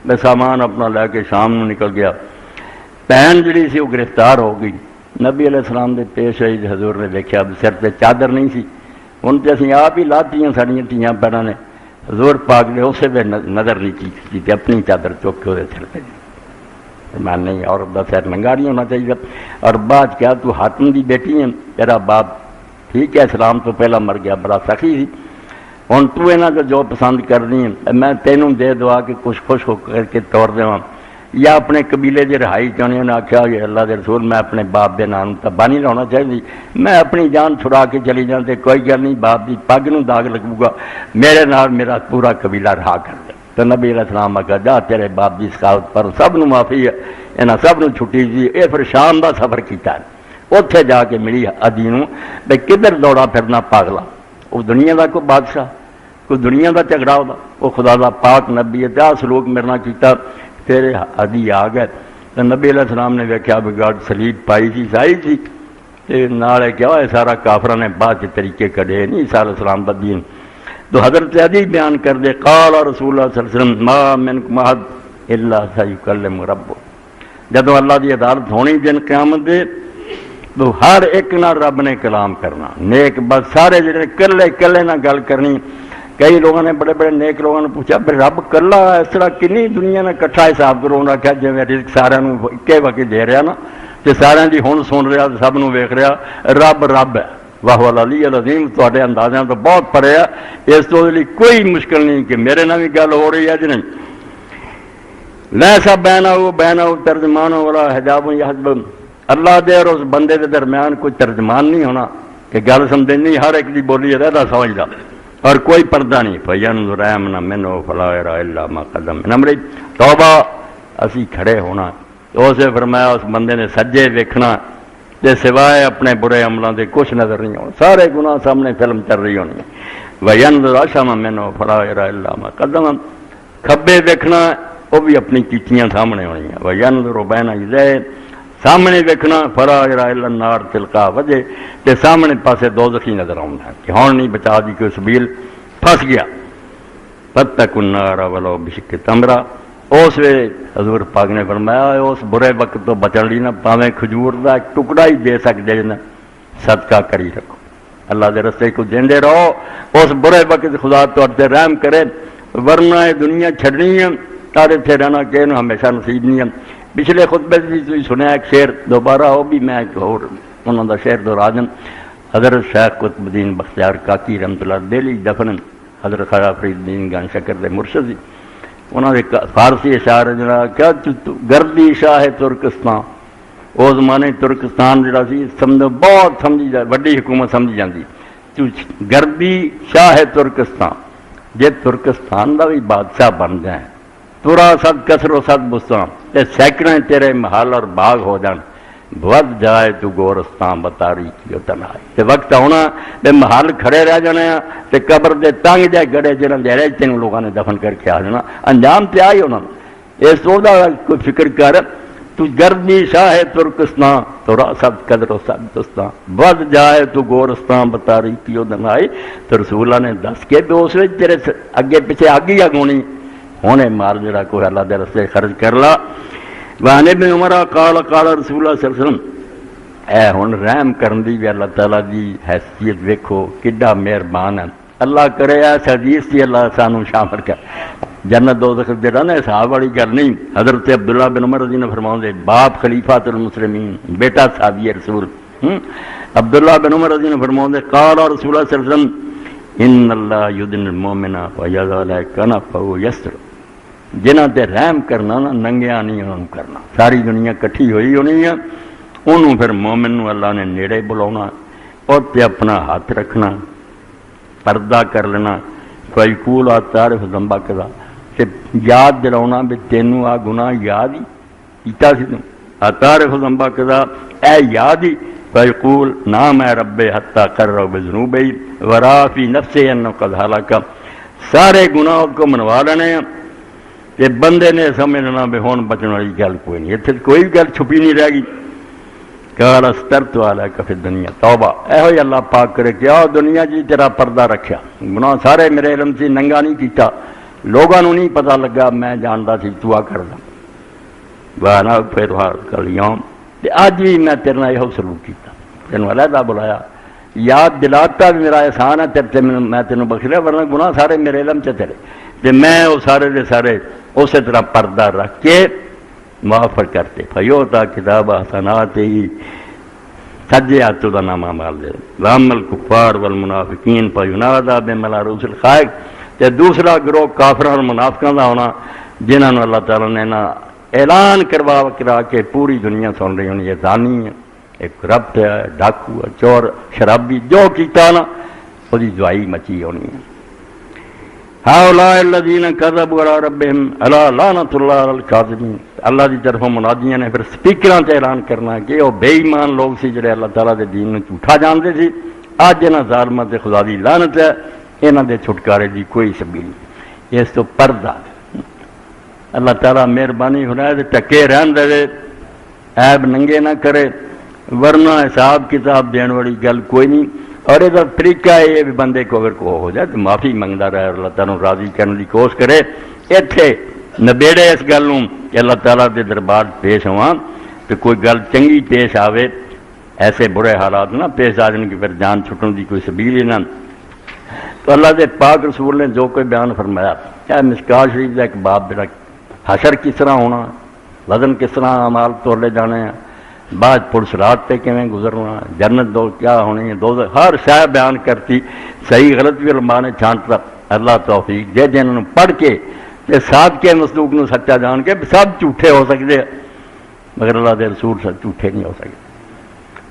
میں سامان اپنا لے کے شام نو نکل گیا، بہن جڑی سی وہ گرفتار ہو گئی، نبی علیہ السلام دے پیش آئی، حضور نے دیکھا سر تے چادر نہیں سی، ہن تے اسی آپ ہی لاتی ساڑیاں تیاں پیڑاں نے، حضور پاک نے اسے بھی نظر نہیں کی، اپنی چادر چک کے وہ سر پہ میں نہیں، اور دا سر ننگا نہیں ہونا چاہیے۔ اور بعد کیا تو حاتم دی بیٹی ہے، تیرا باپ ٹھیک ہے اسلام تو پہلا مر گیا، بڑا سخی سی، ہن تو یہاں کو جو پسند کرنی ہے میں تینوں دے دعا کہ کچھ خوش ہو کر کے توڑ دیواں، یا اپنے قبیلے کی رہائی چاہنی، انہیں آخیا کہ اللہ کے رسول میں اپنے باپ کے نام تباہ نہیں لانا چاہیے، میں اپنی جان چھڑا کے چلی جاتے کوئی گل نہیں، باپ کی پگ نو داغ لگو گا، میرے نال میرا پورا قبیلہ رہا کر دے۔ تو نبی علیہ السلام آخیا جا تیرے باپ کی سخاوت پر سب نو معافی ہے، یہاں سب نو چھٹی دی۔ یہ پھر شام کا سفر کیتا ہے، اتنے جا کے ملی عدی نو بھائی کدھر دوڑا پھرنا پاگلا، وہ دنیا کا کوئی بادشاہ کوئی دنیا کا جھگڑا ہوتا، وہ خدا کا پاک نبی ہے، آ سلوک میرے نال کیتا، پھر عدی آ گئے تو نبی علیہ السلام نے ویکھیا بھی گاڑ سلیب پائی سی، سائی سی، نالے کیا ہے سارا کافروں نے بعد کے طریقے کڑے نہیں عیسیٰ علیہ السلام بدین تو حضرت علی بیان کر دے قال رسول اللہ صلی اللہ علیہ وسلم ما منکم احد الا سیکلم ربہ، جدو اللہ دی عدالت ہونی دن قیامت دے تو ہر ایک نہ رب نے کلام کرنا، نیک بس سارے جڑے کلے کلے نہ گل کرنی۔ کئی لوگوں نے بڑے بڑے نیک لوگوں نے پوچھا بھائی رب کلا اس طرح کنی دنیا نے کٹھا حساب کرو، انہاں کہا جی رزق سارے اکے وقت دے رہا نا تے سارے دی ہن سن رہا سب نو ویکھ رہا، رب رب ہے واہ العلی العظیم، تواڈے اندازیاں تو بہت پرے ہے، اس تو لیے کوئی مشکل نہیں کہ میرے نال بھی گل ہو رہی ہے جی نہیں۔ لیسا بینہ ترجمان والا حجاب یحجب، اللہ دے اور اس بندے دے درمیان کوئی ترجمان نہیں ہونا کہ گل سمجھے نہیں، ہر ایک دی بولی رہدا سمجھدا اور کوئی پردہ نہیں۔ فینظر ایمن منہ فلا یری الا ما قدم من امری، توبہ اسی کھڑے ہونا، اسے فرمایا اس بندے نے سجے ویکھنا تے سوائے اپنے برے عملاں دے کچھ نظر نہیں ہونا، سارے گناہ سامنے فلم چل رہی ہونی ہے۔ وینظر اشم منہ فلا یری الا ما قدم، کھبے ویکھنا وہ بھی اپنی کیچیاں سامنے ہونی ہیں۔ وینظر بین یدیہ، سامنے ویکھنا فلا یری الا النار تلقا وجہ، تے سامنے پاسے دوزخی نظر آوندا کہ ہن نہیں بچا دی کوئی سبیل، پھس گیا۔ فاتقوا النار ولو بشق تمرہ، اس ویلے حضور پاک نے فرمایا اس برے وقت تو بچن لی نہ پاویں کھجور دا ایک ٹکڑا ہی دے سکدے نا، صدقہ کری رکھو، اللہ دے رستے کو دیندے رہو، اس برے وقت خدا تہاڈے تے رحم کرے، ورنہ یہ دنیا چھڈنی ہے تارے تھے رہنا کہ انہوں ہمیشہ نصیب نہیں ہے۔ پچھلے خطبے بھی تھی سنیا ایک شعر، دوبارہ وہ بھی میں ایک اور انہوں دا شعر دہرا دیں۔ حضرت شیخ قطب الدین بختیار کاکی رحمۃ اللہ دہلی دفن حضرت خواجہ فرید الدین گان شکر دے مرشد جی، انہوں نے فارسی اشعار جڑا کیا گردی شاہ ترکستان، وہ زمانے ترکستان جڑا سی سمجھو بہت سمجھی جائے وڈی حکومت سمجھی جاندی، گردی شاہ ترکستان، جے ترکستان دا بھی بادشاہ بن جائے ترا صد کسر و صد بستان، تے سینکڑے تیرے محل اور باغ ہو جان، ود جائے تو گورستان بتاری کی تنہائی، تے وقت ہونا تے محل کھڑے رہ جانے ہیں تے قبر دے تنگ جائے گڑے جنہاں دے رہ تینوں لوگوں نے دفن کر کے آ جانا، انجام تے آئی ہونا۔ اس تو دا کوئی فکر کر، تو گردی شاہ ترکستان ترا صد قدر و صد بستان، ود جائے تو گورستان بتاری کی تنہائی، تو رسول اللہ نے دس کے بھی اس وچ تیرے اگے پیچھے آگ ہی آگ ہونی، ہونے مار جڑا کوئی اللہ دے رستے خرچ کر لا۔ وعن ابن عمر قال قال رسول اللہ صلی اللہ علیہ وسلم، اے ہن رحم کرن دی بھی اللہ تعالیٰ دی حیثیت ویکھو کڈا مہربان ہے، اللہ کرے ایس حدیث دی اللہ سانو شامل کر، جنت دوزخ دے رہنا حساب والی گل نہیں۔ حضرت عبداللہ بن عمر رضی اللہ عنہ فرماؤں دے باپ خلیفۃ المسلمین، بیٹا صحابی رسول عبداللہ بن عمر رضی اللہ عنہ فرماؤں دے قال رسول اللہ صلی اللہ علیہ وسلم ان اللہ یدن المومن فیضع لہ کنفہ یسر، جنہاں تے رحم کرنا نا ننگیاں نہیں انہوں کرنا، ساری دنیا کٹھی ہوئی ہونی ہے، انہوں پھر مومن نو اللہ نے نیڑے بلاؤنا اور تے اپنا ہاتھ رکھنا، پردہ کر لینا، فیقول تعرف ذنبا کذا، تے یاد دلاؤنا بھی تینوں آ گناہ یاد ہی کیتا سی تم، تعرف ذنبا کذا، اے یاد ہی، فیقول نام اے رب حتی قرر بذنوبی ورا فی نفسے انہو قد حلقہ، سارے گناہ کو منوا لینے ہیں، کہ بندے نے سمجھنا بھی ہون بچن والی گل کوئی نہیں، اتنے کوئی گل چھپی نہیں رہ گئی۔ قال استرت علیک فی الدنیا توبہ، اے ہوئی اللہ پاک کرے کہ آؤ دنیا جی تیرا پردہ رکھیا، گناہ سارے میرے علم سے ننگا نہیں کیتا، لوگوں نے نہیں پتہ لگا، میں جانتا سی تو آ کردا، وانا پھر کل یوم، اج بھی میں تیرے نال یہ سلوک کیتا، تینوں علیحدہ بلایا، یاد دلاتا بھی میرا احسان ہے تیرے تے، میں تینوں بخش لیا، ورنہ گناہ سارے میرے علم سے تیرے، تے میں وہ سارے دے سارے اسی طرح پردہ رکھ کے معاف کرتے، فیوتا کتاب حسنات ہی سجے ہاتھوں کا نامہ مال دے، وام الکفار والمنافقین فینادا بملاروس الخائق، تے دوسرا گروہ کافراں اور منافقاں دا ہونا جنہاں نوں اللہ تعالیٰ نے نا اعلان کرا کے پوری دنیا سن رہی ہونی، یہ زانی ہے، ایک ربط ہے، ڈاکو ہے، چور، شرابی، جو کیتا نا وہ دی دعائی مچی ہونی ہے۔ ہؤلاء الذین کذبوا علی ربہم الا لعنۃ اللہ علی الکاذبین، اللہ دی طرفوں منادیاں نے پھر سپیکراں تے اعلان کرنا کہ وہ بے ایمان لوگ سی جڑے اللہ تعالیٰ دے دین نوں جھوٹا جانتے سی، اج انہاں ظالماں تے خدا دی لعنت ہے، انہاں دے چھٹکارے دی کوئی سبیل نہیں۔ اس تو پردہ اللہ تعالیٰ مہربانی فرمائے تے ٹکے رہن دے، عیب ننگے نہ کرے، ورنہ حساب کتاب دین والی گل کوئی نہیں. اور یہ طریقہ یہ بھی بندے کو اگر کو ہو جائے تو معافی منگتا رہے، اللہ تعالیٰ راضی کرنے کی کوشش کرے. اتنے نبیڑے اس گل کہ اللہ تعالیٰ کے دربار پیش ہوا تو کوئی گل چنگی پیش آوے، ایسے برے حالات نہ پیش آ جان کہ پھر جان چھٹن کی کوئی سبیل ہی نہ. تو اللہ کے پاک رسول نے جو کوئی بیان فرمایا، کیا مشکات شریف کا ایک باب جڑا حشر کس طرح ہونا، وزن کس طرح اعمال تولے جانے ہیں، بعد پولیس رات پہ کیویں گزرنا، جنت دو کیا ہونی ہے، دو ہر شے بیان کرتی. صحیح غلط بھی علماء نے چھانٹتا. اللہ توفیق دے جنہوں نے پڑھ کے ساتھ کے مصدوق نو سچا جان کے سب جھوٹے ہو سکتے ہیں مگر اللہ دے رسول جھوٹے نہیں ہو سکتے.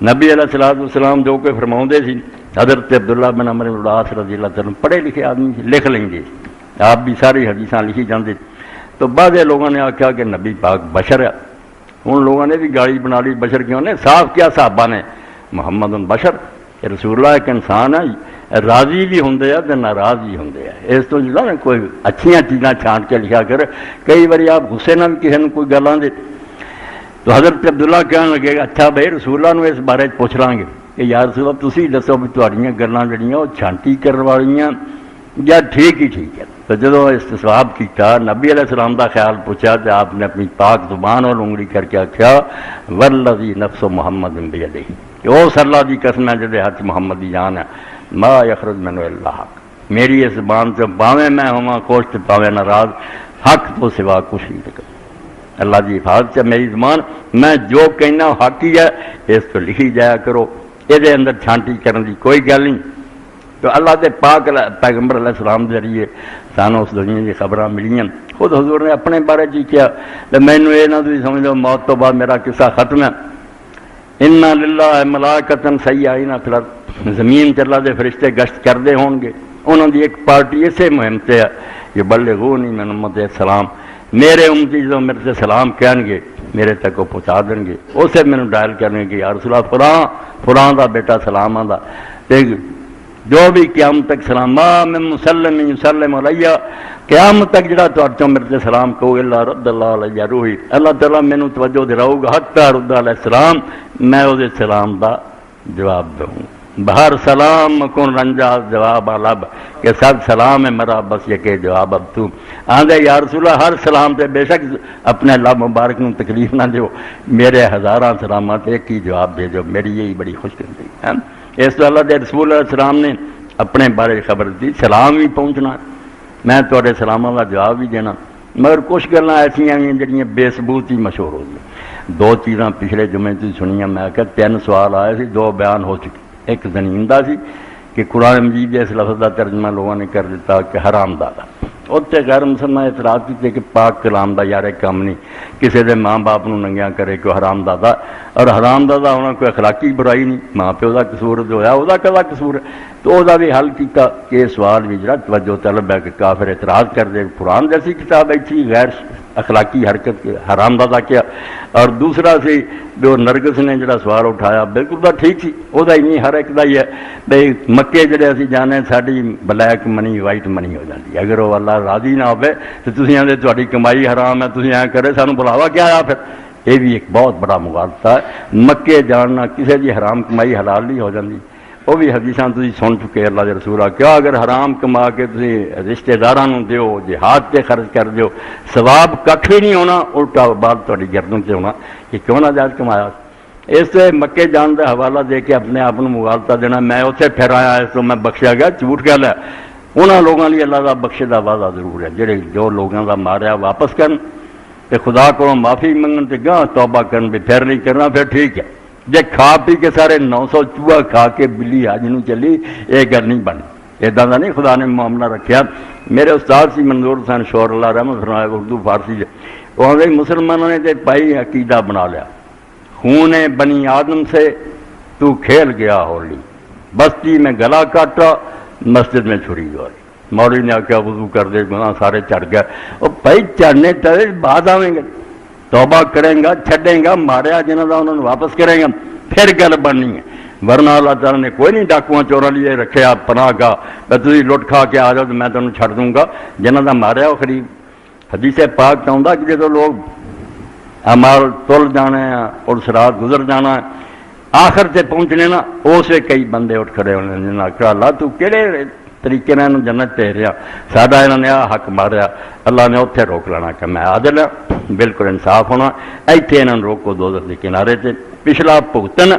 نبی علیہ الصلوۃ والسلام جو کوئی فرماؤں سی، حضرت عبداللہ بن عمرو بن العاص رضی اللہ تعالیٰ پڑھے لکھے آدمی سے لکھ لیں گے، آپ بھی ساری حدیثاں لکھی جاندے. تو بعض لوگوں نے آخیا کہ نبی پاک بشر ہے. ان لوگوں نے بھی گاڑی بنا لی بشر کیوں نے، صاف کیا صحابہ نے، محمد بشر، رسول اللہ ایک انسان ہے، راضی بھی ہوں تو ناراض بھی ہوں. اس تو جا نا کوئی اچھیاں چیزاں چھانٹ کے لکھا کر، کئی باری آپ غصے نہ بھی کسی نے کوئی گل آدھے. تو حضرت عبداللہ کہنے لگے گا اچھا بھائی رسول اللہ اس بارے پوچھ لیں گے کہ یا رسول اللہ تسی دسو بھی تھوڑیاں گلاں جڑیاں وہ چھانٹی کرنے والیاں یا ٹھیک ہی ٹھیک ہے. تو جدو استصواب کیا نبی علیہ السلام کا خیال پوچھا تو آپ نے اپنی پاک زبان اور انگلی کر کے آخیا والذی نفس محمد بیدہ، کہ اس اللہ کی قسم ہے جہاں ہاتھ محمد کی جان ہے، ما یخرج منہ الا حق، میری اس زبان سے پاویں میں ہوا خوش تو پاویں ناراض، حق تو سوا کچھ نہیں نکل. اللہ کی حفاظت ہے میری زبان، میں جو کہنا حق ہی ہے، اس کو لکھی جایا کرو، یہ اندر چھانٹی کرنے کی کوئی گل نہیں. تو اللہ کے پاک پیغمبر علیہ السلام کے ذریعے سانوں اس دنیا کی خبراں ملیاں. خود حضور نے اپنے بارے کیا کہ مینوں یہ نہ تھی سمجھ لو موت تو بعد میرا قصہ ختم ہے. انا للہ ملائکۃ سیاحین فی الارض، زمین تے اللہ دے فرشتے گشت کرتے ہون گے. انہوں دی ایک پارٹی اسے مہم سے ہے کہ بلغونی من امت السلام، میرے امتی جو میرے سے سلام کہیں گے میرے تک وہ پہنچا دیں گے. اسے مینوں ڈائل کرنے گے یا رسول اللہ فلاں فلاں دا بیٹا سلام آندا، جو بھی قیامت تک سلام ما من مسلم یسلم علیہ، قیامت تک جڑا تو میرے سے سلام کہو اللہ رد اللہ علیہ روحی، اللہ تعالیٰ مینوں توجہ دلاؤ گا حتی رد علیہ السلام، میں وہ سلام دا جواب دوں. بہر سلام کن رنجا جواب لب، کہ سب سلام ہے میرا بس یہ کہ جواب اب تو آندے یا رسول اللہ ہر سلام سے بے شک اپنے لب مبارک نو تکلیف نہ دیو، میرے ہزاراں سلامات ایک ہی جواب دے جو، میری یہی بڑی خوش قسمتی ہے. اس تو اللہ کے رسول علیہ السلام نے اپنے بارے خبر دی سلام بھی پہنچنا، میں تھوڑے سلاموں کا جواب بھی دینا. مگر کچھ گلاں ایسیاں ہیں جڑیاں بے ثبوت ہی مشہور ہو گئی. دو چیزاں پچھلے جمعے تھی سنیاں، میں کہ 3 سوال آئے سی، 2 بیان ہو چکے. ایک زنیندہ سی کہ قرآن مجید اس لفظ کا ترجمہ لوگوں نے کر دیتا کہ حرام دادا، اتنے غیر مسلمان اعتراض کیتے کہ پاک کلام دا یار کام نہیں، کسی دے ماں باپ نو ننگیا کرے کوئی حرام دادا، اور حرام دادا ہونا کوئی اخلاقی برائی نہیں، ماں پیو دا قصور جو ہے وہ کدا قصور ہے. تو وہ بھی حل کیتا کہ یہ سوال بھی جڑا توجہ طلب ہے کہ کافر اعتراض کر دے قرآن جیسی کتاب ایسی غیر اخلاقی حرکت حرام دادا کیا. اور دوسرا سی جو نرگس نے جڑا سوال اٹھایا بالکل تو ٹھیک سی، وہ نہیں ہر ایک دا ہی ہے بھائی مکے جڑے اسی جانے ساری بلیک منی وائٹ منی ہو جاتی، اگر وہ اللہ راضی نہ ہوئے تو تسی آندے تہاڈی کمائی حرام ہے، تسی ایਂ کرے سانو بلاوا کیا آ پھر. یہ بھی ایک بہت بڑا مغالطہ ہے. مکے جاننا کسی دی حرام کمائی حلال نہیں ہو جاتی، وہ بھی حدیثاں تسی سن چکے اللہ دے رسول کیا اگر حرام کما کے تسی رشتے داراں نوں دیو، جہاد تے خرچ کر دیو، ثواب ککھ بھی نہیں ہونا، الٹا بعد تہاڈی گردن تے ہونا کہ کیوں نہ جائز کمایا. اس سے مکے جان کا حوالہ دے کے اپنے آپ کو مغالطہ دینا میں اتنے پھر آیا اس تو میں بخشیا گیا، جھوٹ گل ہے. انہوں لوگوں لیے اللہ کا بخشے کا وعدہ ضرور ہے جہے جو لوگوں کا ماریا واپس کرن تے خدا کو معافی منگن تے گاہ توبہ کرن بھی پھر نہیں کرنا پھر ٹھیک ہے. جے کھا پی کے سارے 900 چوہا کھا کے بلی حج نو چلی یہ گل نہیں بنی، ادا کا نہیں خدا نے معاملہ رکھا. میرے استاد سی منظور حسین شور اللہ رحمت فرمایا اردو فارسی سے، وہ مسلمانوں نے تے پائی عقیدہ بنا لیا خون بنی آدم سے تو کھیل گیا ہولی، بستی میں گلا کاٹا مسجد میں چھری دوڑی. مولوی نے آخیا وضو کر دے گناہ سارے چڑھ گئے. وہ بھائی چڑھنے ٹرے بعد آئیں گے، توبہ کریں گا چھڈیں گا، ماریا جنہوں کا انہوں نے واپس کریں گا پھر گل بننی ہے. ورنہ اللہ تعالیٰ نے کوئی نہیں ڈاکواں چوراں لیے رکھیا پناہ گاہ تھی لٹ کھا کے آ جاؤ تو میں تمہیں چھڈ دوں گا. جنہوں کا ماریا وہ قریب حدیث پاک چاہتا کہ جب لوگ امال تل جانا ہے اور سرات گزر جانا ہے آخر سے پہنچنے نا اسے کئی بندے اٹھ کھڑے ہونے جنہیں آخر اللہ تو کہڑے طریقے نے جنت دے رہا ساڈا انہوں نے حق ماریا اللہ نے اتنے روک لینا کہ میں عادل ہاں بالکل انصاف ہونا ایتھے انہوں نے روکو دوزخ کے کنارے سے پچھلا بھگتن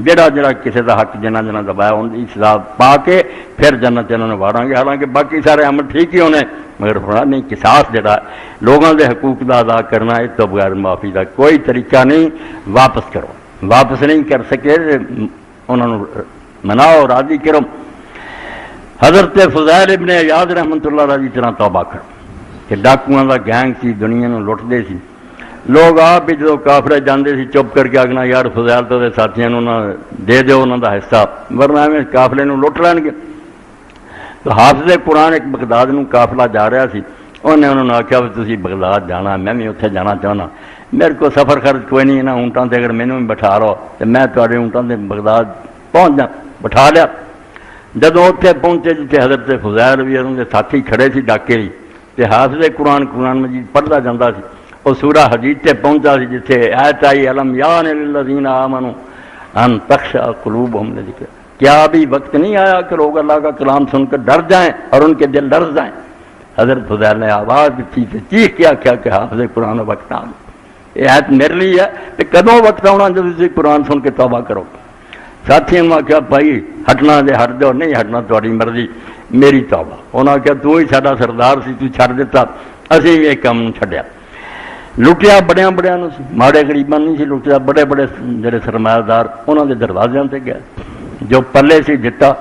جڑا کسی کا حق جنہ دبایا ان کی سزا پا کے پھر جنت انہوں نے واڑاں گے حالانکہ باقی سارے عمل ٹھیک ہی ہونے مگر ہونا نہیں قصاص جڑا لوگوں کے حقوق کا ادا کرنا اس تو بغیر معافی کا کوئی طریقہ نہیں واپس کرو واپس نہیں کر سکے انہوں نے مناؤ راضی کرو حضرت فضیل ابن عیاض رحمۃ اللہ علیہ طرح توبہ کرو کہ ڈاکوؤں کا گینگ سی دنیا نو لٹتے سی لوگ آپ بھی جدو کافرے جاندے سی چپ کر کے آگنا یار فضیل تو ساتھیوں دے دیو انہوں کا حصہ ورنہ میں قافلے نو لٹ لین گے تو حافظ قرآن ایک بغداد نو قافلہ جا رہا سی انہوں نے آخیا بھی تسی بغداد جانا میں بھی اتنے جانا چاہنا میرے کو سفر خرچ کوئی نہیں یہاں اونٹاں سے اگر مینوں بھی بٹھا لو تو میں تھوڑے اونٹاں سے بغداد پہنچ جا بٹھا لیا جدو اتنے پہنچے جیسے حضرت فضیل بھی ان کے ساتھی کھڑے سی ڈاکے ہی تو حافظ قرآن مجید پڑھتا جاتا سی وہ سورہ حدید تے پہنچا سی جتنے آیت آئی علم یان للذین آمنوا ان تخشع قلوبہم لذکر کیا ابھی وقت نہیں آیا کہ لوگ اللہ کا کلام سن کر ڈر جائیں اور ان کے دل ڈر جائیں حضرت فضیل نے آواز دیتی سے چیخ کیا کہ حافظ قرآن وقت آ گیا یہ آیت میرے لیے ہے کہ کدوں وقت آنا جب اسی قرآن سن کے توبہ کرو ساتھیوں نے آخیا بھائی ہٹنا دے ہٹ دو نہیں ہٹنا تاری مرضی میری توبہ انہوں نے آخیا تو ہی ساڈا سردار سی تو چھڈ دیتا اسی بھی ایک کام چھڈیا لٹیا بڑیاں بڑیاں سی ماڑے غریباں نہیں سی لٹیا بڑے بڑے جڑے سرمایہ دار انہوں کے دروازیاں سے گیا جو پلے سی دتا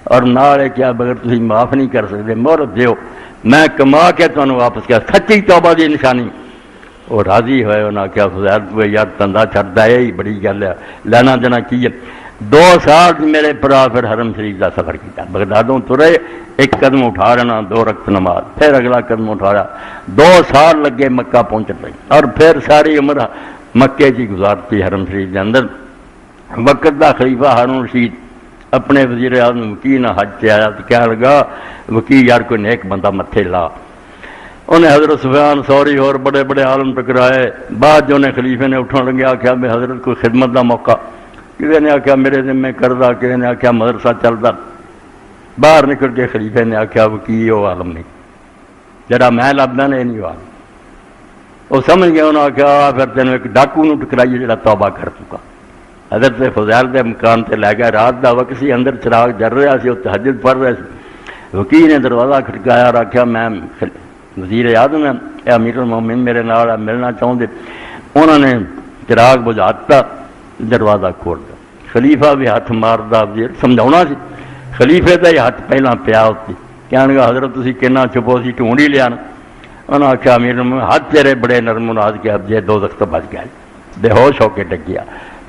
اور نال کیا بغیر تھی معاف نہیں کر سکتے مہرت دیو میں کما کے تمہیں واپس کیا سچی توبہ دی نشانی وہ راضی ہوئے انہوں نے کیا فضیل یار تندہ چھڈتا ہے ہی بڑی گل ہے لینا دینا کی ہے 2 سال میرے پرا پھر حرم شریف کا سفر کیا بغدادوں ترے ایک قدم اٹھا لینا 2 رکعت نماز پھر اگلا قدم اٹھایا 2 سال لگے مکہ پہنچ رہی اور پھر ساری عمر مکے کی گزارتی حرم شریف کے اندر وقت کا خلیفہ ہارون رشید اپنے وزیر اعظم وکیل حج سے آیا تو کہنے لگا وکیل یار کوئی نیک بندہ متھے لا انہیں حضرت سفیان ثوری اور بڑے بڑے عالم ٹکرائے بعد جو انہیں خلیفے نے اٹھنے لگے آخیا میں حضرت کوئی خدمت کا موقع کسی نے آخیا میرے ذمے کردہ کسی نے آخیا مدرسہ چلتا باہر نکل کے خلیفے نے آخیا وکیل وہ عالم نہیں جڑا میں لبدا نے نہیں عالم وہ سمجھ گیا انہوں نے آخیا پھر تینوں ایک ڈاکو نو ٹکرائیے جڑا توبہ کر چکا حضرت فضیل کے مکان سے لے گیا رات کا وقت سی اندر چراغ جل رہا سی وہ تہجد پڑھ رہے سی وکیل نے دروازہ کھٹکایا اور آخیا میں وزیر اعظم ہے اے امیر المومنین میرے نال ملنا چاہتے انہوں نے چراغ بجھاتا دروازہ کھول دیا خلیفہ بھی ہاتھ ماردا وزیر سمجھاؤنا سی خلیفے کا ہی ہاتھ پہلا پیا ہوتی کہنے گا حضرت تسی کہنا چھپو سی ڈھونڈ ہی لیا انہوں نے آخیا امیر ہاتھ تیرے بڑے نرم ناز کے اب جے دوزخ تو بچ گیا بے ہوش ہو کے ڈگ گیا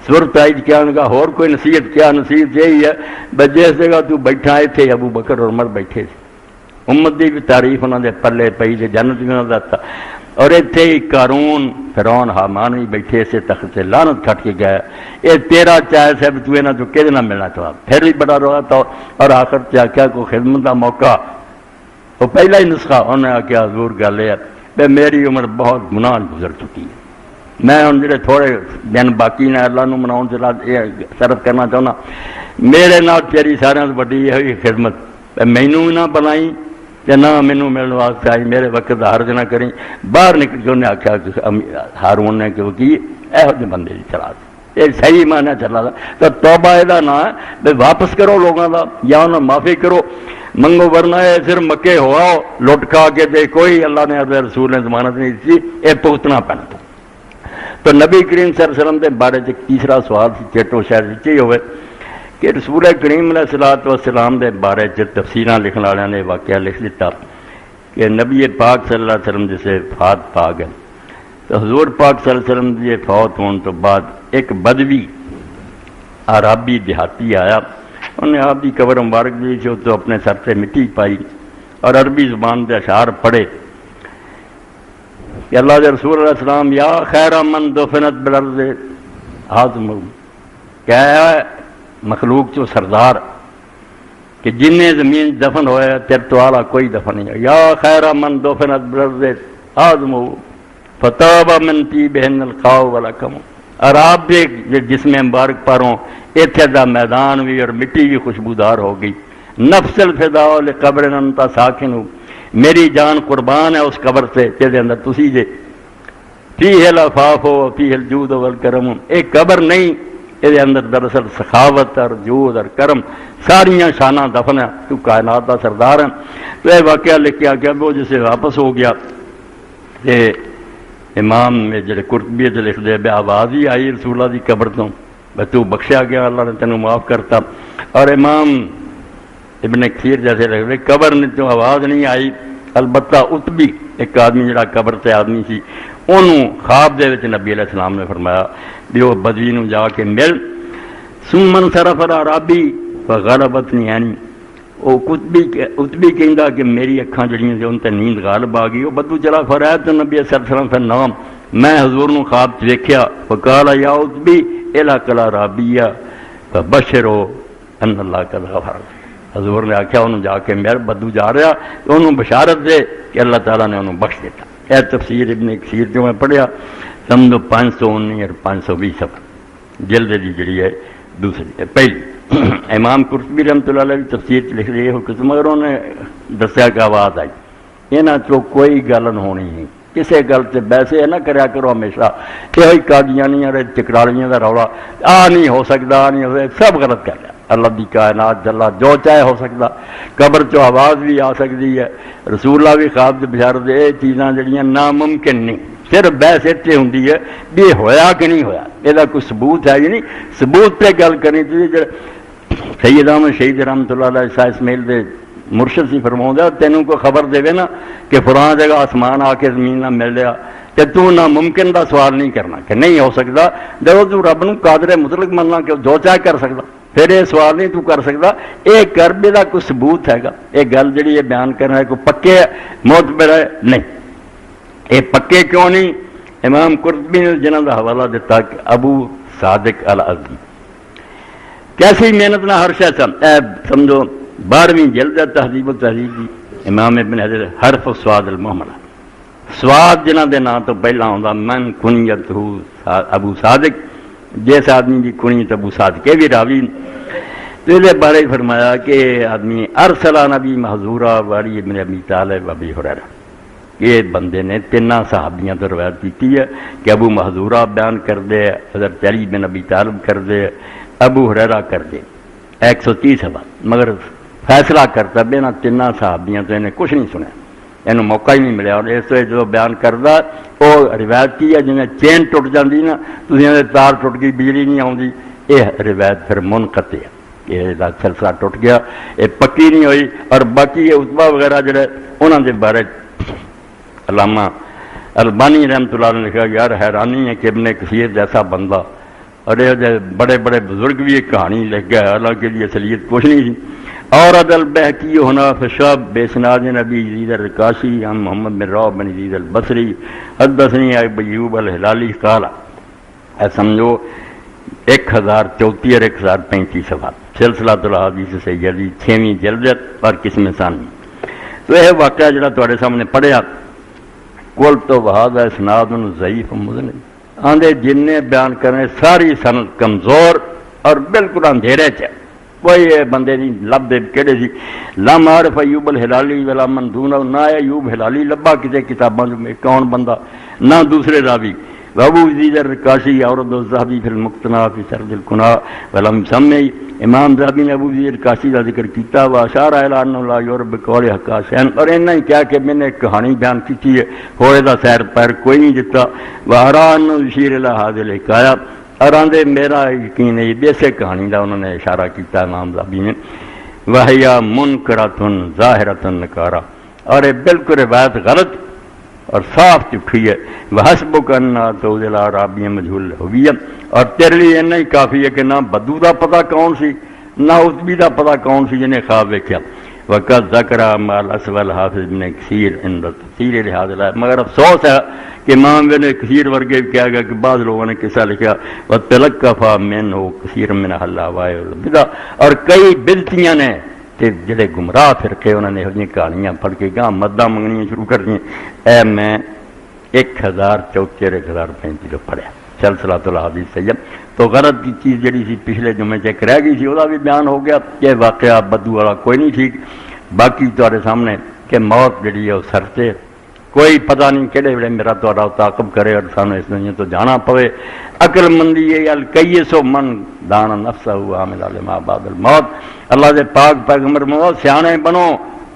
صورت آئی کہنے گا اور کوئی نصیحت کیا نصیحت یہی ہے بس جس جگہ تو بیٹھا اتنے ابو بکر اور عمر بیٹھے سی امت دی بھی تعریف انہوں نے پلے پئی تے جنت بھی انہوں دا اور اتنے ہی قارون فرعون حامان بھی بیٹھے اسے تخت سے لعنت کھٹ کے گیا یہ تیرا چاہے ہے تو یہاں تو کہدے نہ ملنا چاہا پھر بھی بڑا روا تھا اور آخر سے آخیا کوئی خدمت کا موقع وہ پہلا ہی نسخہ انہوں نے آخیا حضور گل یہ ہے میری عمر بہت گناہ گزر چکی ہے میں ہوں جڑے تھوڑے دن باقی نے اللہ نو مناؤ سے صرف کرنا چاہنا میرے نال تیری سارے وڈی یہ خدمت مینوں بھی نہ بنائی کہ نہ مینوں ملنے واسطے آئی میرے وقت حرج نہ کریں باہر نکل کے انہیں آخیا ہارون نے کہ وکیل یہو جہے بندے کی چلا یہ صحیح معنی چلا تھا تو توبہ یہ نہ ہے بھائی واپس کرو لوگوں کا یا انہیں معافی کرو منگو ورنہ ہے صرف مکے ہوا لٹ کھا کے دے کوئی اللہ نے رسول نے ضمانت نہیں دی یہ بھگتنا پینا تو نبی کریم صلی اللہ علیہ وسلم کے بارے ایک تیسرا سوال سی چیٹو شاید یہ ہوئے کہ رسول کریم علیہ الصلوۃ والسلام کے بارے تفسیراں لکھنے والوں نے واقعہ لکھ دیتا کہ نبی پاک صلی اللہ علیہ وسلم جسے فات پا گئے تو حضور پاک صلی اللہ علیہ وسلم کے فوت ہونے تو بعد ایک بدوی عربی دیہاتی آیا انہیں آپ کی قبر مبارک دی تو اپنے سر سے مٹی پائی اور عربی زبان کے اشعار پڑھے کہ اللہ کے رسول علیہ السلام یا خیر من دفنت بالارض ہاضم کیا ہے مخلوق چو سردار کہ جن زمین دفن ہوئے تیرے تو اعلیٰ کوئی دفن نہیں ہے یا خیر من دفنت بالارض ہاضم فتاب من تی بہن الخاؤ والا کم اور آپ بھی جس میں مبارک پاروں اتنے دا میدان بھی اور مٹی بھی خوشبودار ہو گئی. نفس الفداء لقبر انت ساکن، میری جان قربان ہے اس قبر سے جہدے اندر تسی جے. فیہ العفاف و فیہ الجود والکرم، ایک قبر نہیں، یہ اندر دراصل سخاوت اور جود اور کرم ساریاں شانہ دفن ہے. تو کائنات کا سردار ہے. تو یہ واقعہ لکھا گیا وہ جسے واپس ہو گیا تے امام میں جڑے قرطبی لکھ دے بے آواز ہی آئی رسول اللہ دی قبر تو تو بخشیا گیا، اللہ نے تینوں معاف کرتا. اور امام ابن کثیر جیسے لکھ دے قبر نے تو آواز نہیں آئی، البتہ اتبی ایک آدمی جڑا قبر تے آدمی سی انہوں خواب دے وچ نبی علیہ السلام نے فرمایا بھی وہ بدوی نو جا کے مل. ثم انصرف الاعرابی فغلبتنی عینی، وہ اتبی کہندا کہ میری اکھاں جڑیاں سی ان تے نیند غالب آ گئی. وہ بدو چلا فرایت نبی صلی اللہ علیہ وسلم فر نام، میں حضور نو خواب چ ویکھیا. فقال یا اتبی الک الاعرابیہ فبشرو ان اللہ قد غفر. حضور نے آخیا انہوں جا کے میرا بدو جا رہا تو انہوں بشارت دے کہ اللہ تعالیٰ نے انہوں بخش دیتا. اے تفسیر ابن کثیر جو میں پڑھیا سمجھو 519 اور 520 صفحہ جلد دی جڑی ہے دوسری پہلی. امام قرطبی رحمۃ اللہ علیہ تفسیر لکھ رہی ہے قسم، مگر انہوں نے دسیا کہ آواز آئی یہاں چو کوئی گل نہ ہونی نہیں، کسی گل سے ویسے نہ کریا کرو ہمیشہ یہ قادیانیاں چکرالیاں کا رولا آ نہیں ہو سکتا، نہیں ہو سکتا، سب غلط کر لیا. اللہ دی کائنات جلا جو چاہے ہو سکتا، قبر چو آواز بھی آ سکتی ہے، رسول اللہ بھی خواب بشارت دے. یہ چیزاں جڑیاں ناممکن نہیں، صرف بحث اتنے ہوں بھی یہ ہویا کہ نہیں ہویا، یہ کوئی ثبوت ہے. نہیں ثبوت پہ گل کرنی چاہیے. سید احمد شہید رحمۃ اللہ علیہ شاہ اسماعیل دے مرشد سی فرماؤں دے تینوں کو خبر دے نا کہ فلاں جگہ آسمان آ کے زمین نہ مل رہا تے تو ناممکن دا سوال نہیں کرنا کہ نہیں ہو سکتا. جب تو رب نو قادر مطلق مننا کہ جو چاہے کر سکتا، پھر یہ سوال نہیں تو کر سکتا. یہ کربے کا کوئی ثبوت ہے گا؟ یہ گل جڑی یہ بیان کرنا ہے کوئی پکے معتبر ہے نہیں. یہ پکے کیوں نہیں؟ امام قرطبی نے جنہوں کا حوالہ دیتا کہ ابو صادق الازدی کیسی محنت نہ ہر شے سمجھو 12ویں جلد ہے تہذیب و تہذیب کی. امام ابن حجر حرف سواد المحملہ سواد جنہ دے نام تو پہلا ہوندا من کنیت ابو صادق، جس آدمی کی کنیت ابو صادق یہ بھی راوی. تو یہ بارے فرمایا کہ آدمی ارسلہ نبی محضورہ والی ابن ابی طالب ابی ہریرہ، یہ بندے نے تینوں صحابیاں تو روایت کی ہے کہ ابو محضورہ بیان کر دے، حضرت علی بن ابی طالب کر دے، ابو ہریرہ کر دے 130 بات. مگر فیصلہ کرتا بے نہ تینوں صحابیاں تو انہیں کچھ نہیں سنیا، انہوں موقع ہی نہیں ملیا. اور اس طرح جو بیان کرتا وہ روایت کی ہے جنہیں چین ٹوٹ جاتی نا تھی تار ٹوٹ گئی بجلی نہیں آتی، یہ روایت پھر منقطع ہے، یہ سلسلہ ٹوٹ گیا، یہ پکی نہیں ہوئی. اور باقی یہ اتبا وغیرہ جڑے انہوں کے بارے علامہ البانی رحمۃ اللہ نے لکھا یار حیرانی ہے کہ ابن کثیر جیسا بندہ اور یہ بڑے بڑے بزرگ بھی ایک کہانی لکھ گیا، حالانکہ یہ اصلیت کچھ نہیں تھی. اور عدل بحقی ہونا فشاب بسناد نبی یزید الرکاشی ہم محمد بن روح بن یزید البصری حدثنی ایوب الہلالی قال. سمجھو 1034 اور 1035 صفحات سلسلہ الاحادیث سیدی 6ویں جلد اور قسم ثانی. تو یہ واقعہ جڑا تواڈے سامنے پڑھیا کل تو وہذا اسناد ضعیف مذنب آندے جن نے بیان کرنے ساری سند کمزور اور بالکل اندھیرے چ کوئی بندے نہیں لب دے کہڑے سی. لم عارف ایوب الہلالی ولا من دون، نہ ایوب ہلالی لبا کسی کتاباں میں کون بندہ، نہ دوسرے راوی. ابو یزید الرکاشی عورد الذہبی فی المقتنع فی سرد القناع ولم سمی. امام ذہبی نے ابو یزید الرکاشی کا ذکر کیتا و اشار الی انہ لا یرب قول حقاشین، اور انہاں ہی کہا کہ میں نے ایک کہانی بیان کی ہے ہوئے دا سیر پیر کوئی نہیں دیتا. وارا انہ یشیر الی ھذہ الحکایہ، اور آندے میرا یقین ہے بیسے کہانی دا انہوں نے اشارہ کیتا امام ذہبی نے. وہیا منکرۃ ظاہرۃ نکارہ، اور یہ بالکل روایت غلط اور صاف چکھی ہے. وحسبک ان تعود الاعرابی مجہول الہویہ، اور تیرے لیے اتنا ہی کافی ہے کہ نہ بدو دا پتہ کون سی نہ اتبی دا پتہ کون سی جنہیں خواب ویکھیا. وقت ذکر مال اسول حافظ ابن کثیر عند تفسیر لحاظ اللہ. مگر افسوس ہے کہ امام ابن کثیر ورگے کیا گیا کہ بعض لوگوں نے قصہ لکھا وتلقفا منہ کثیر من الہواء والبدع، اور کئی بدعتیاں نے جڑے گمراہ فرقے انہوں نے یہ کہانیاں پڑھ کے گاہ مداں منگنیاں شروع کر دیں. اے میں 1034 1035 جو پڑھیا سلسلۃ الحدیث سید تو غلط کی چیز جڑی سی پچھلے جمعے چیک رہ گئی سی وہ بھی بیان ہو گیا کہ واقعہ بدو والا کوئی نہیں ٹھیک باقی تمہارے سامنے کہ موت جڑی ہے وہ سر سے کوئی پتہ نہیں کہڑے ویلے میرا تہاڈا تعاقب کرے اور سانو اس دنیا تو جانا پوے عقل مندی ہے الکیس من دان نفسہ عامل لما بعد الموت اللہ دے پاک پیغمبر موت سیانے بنو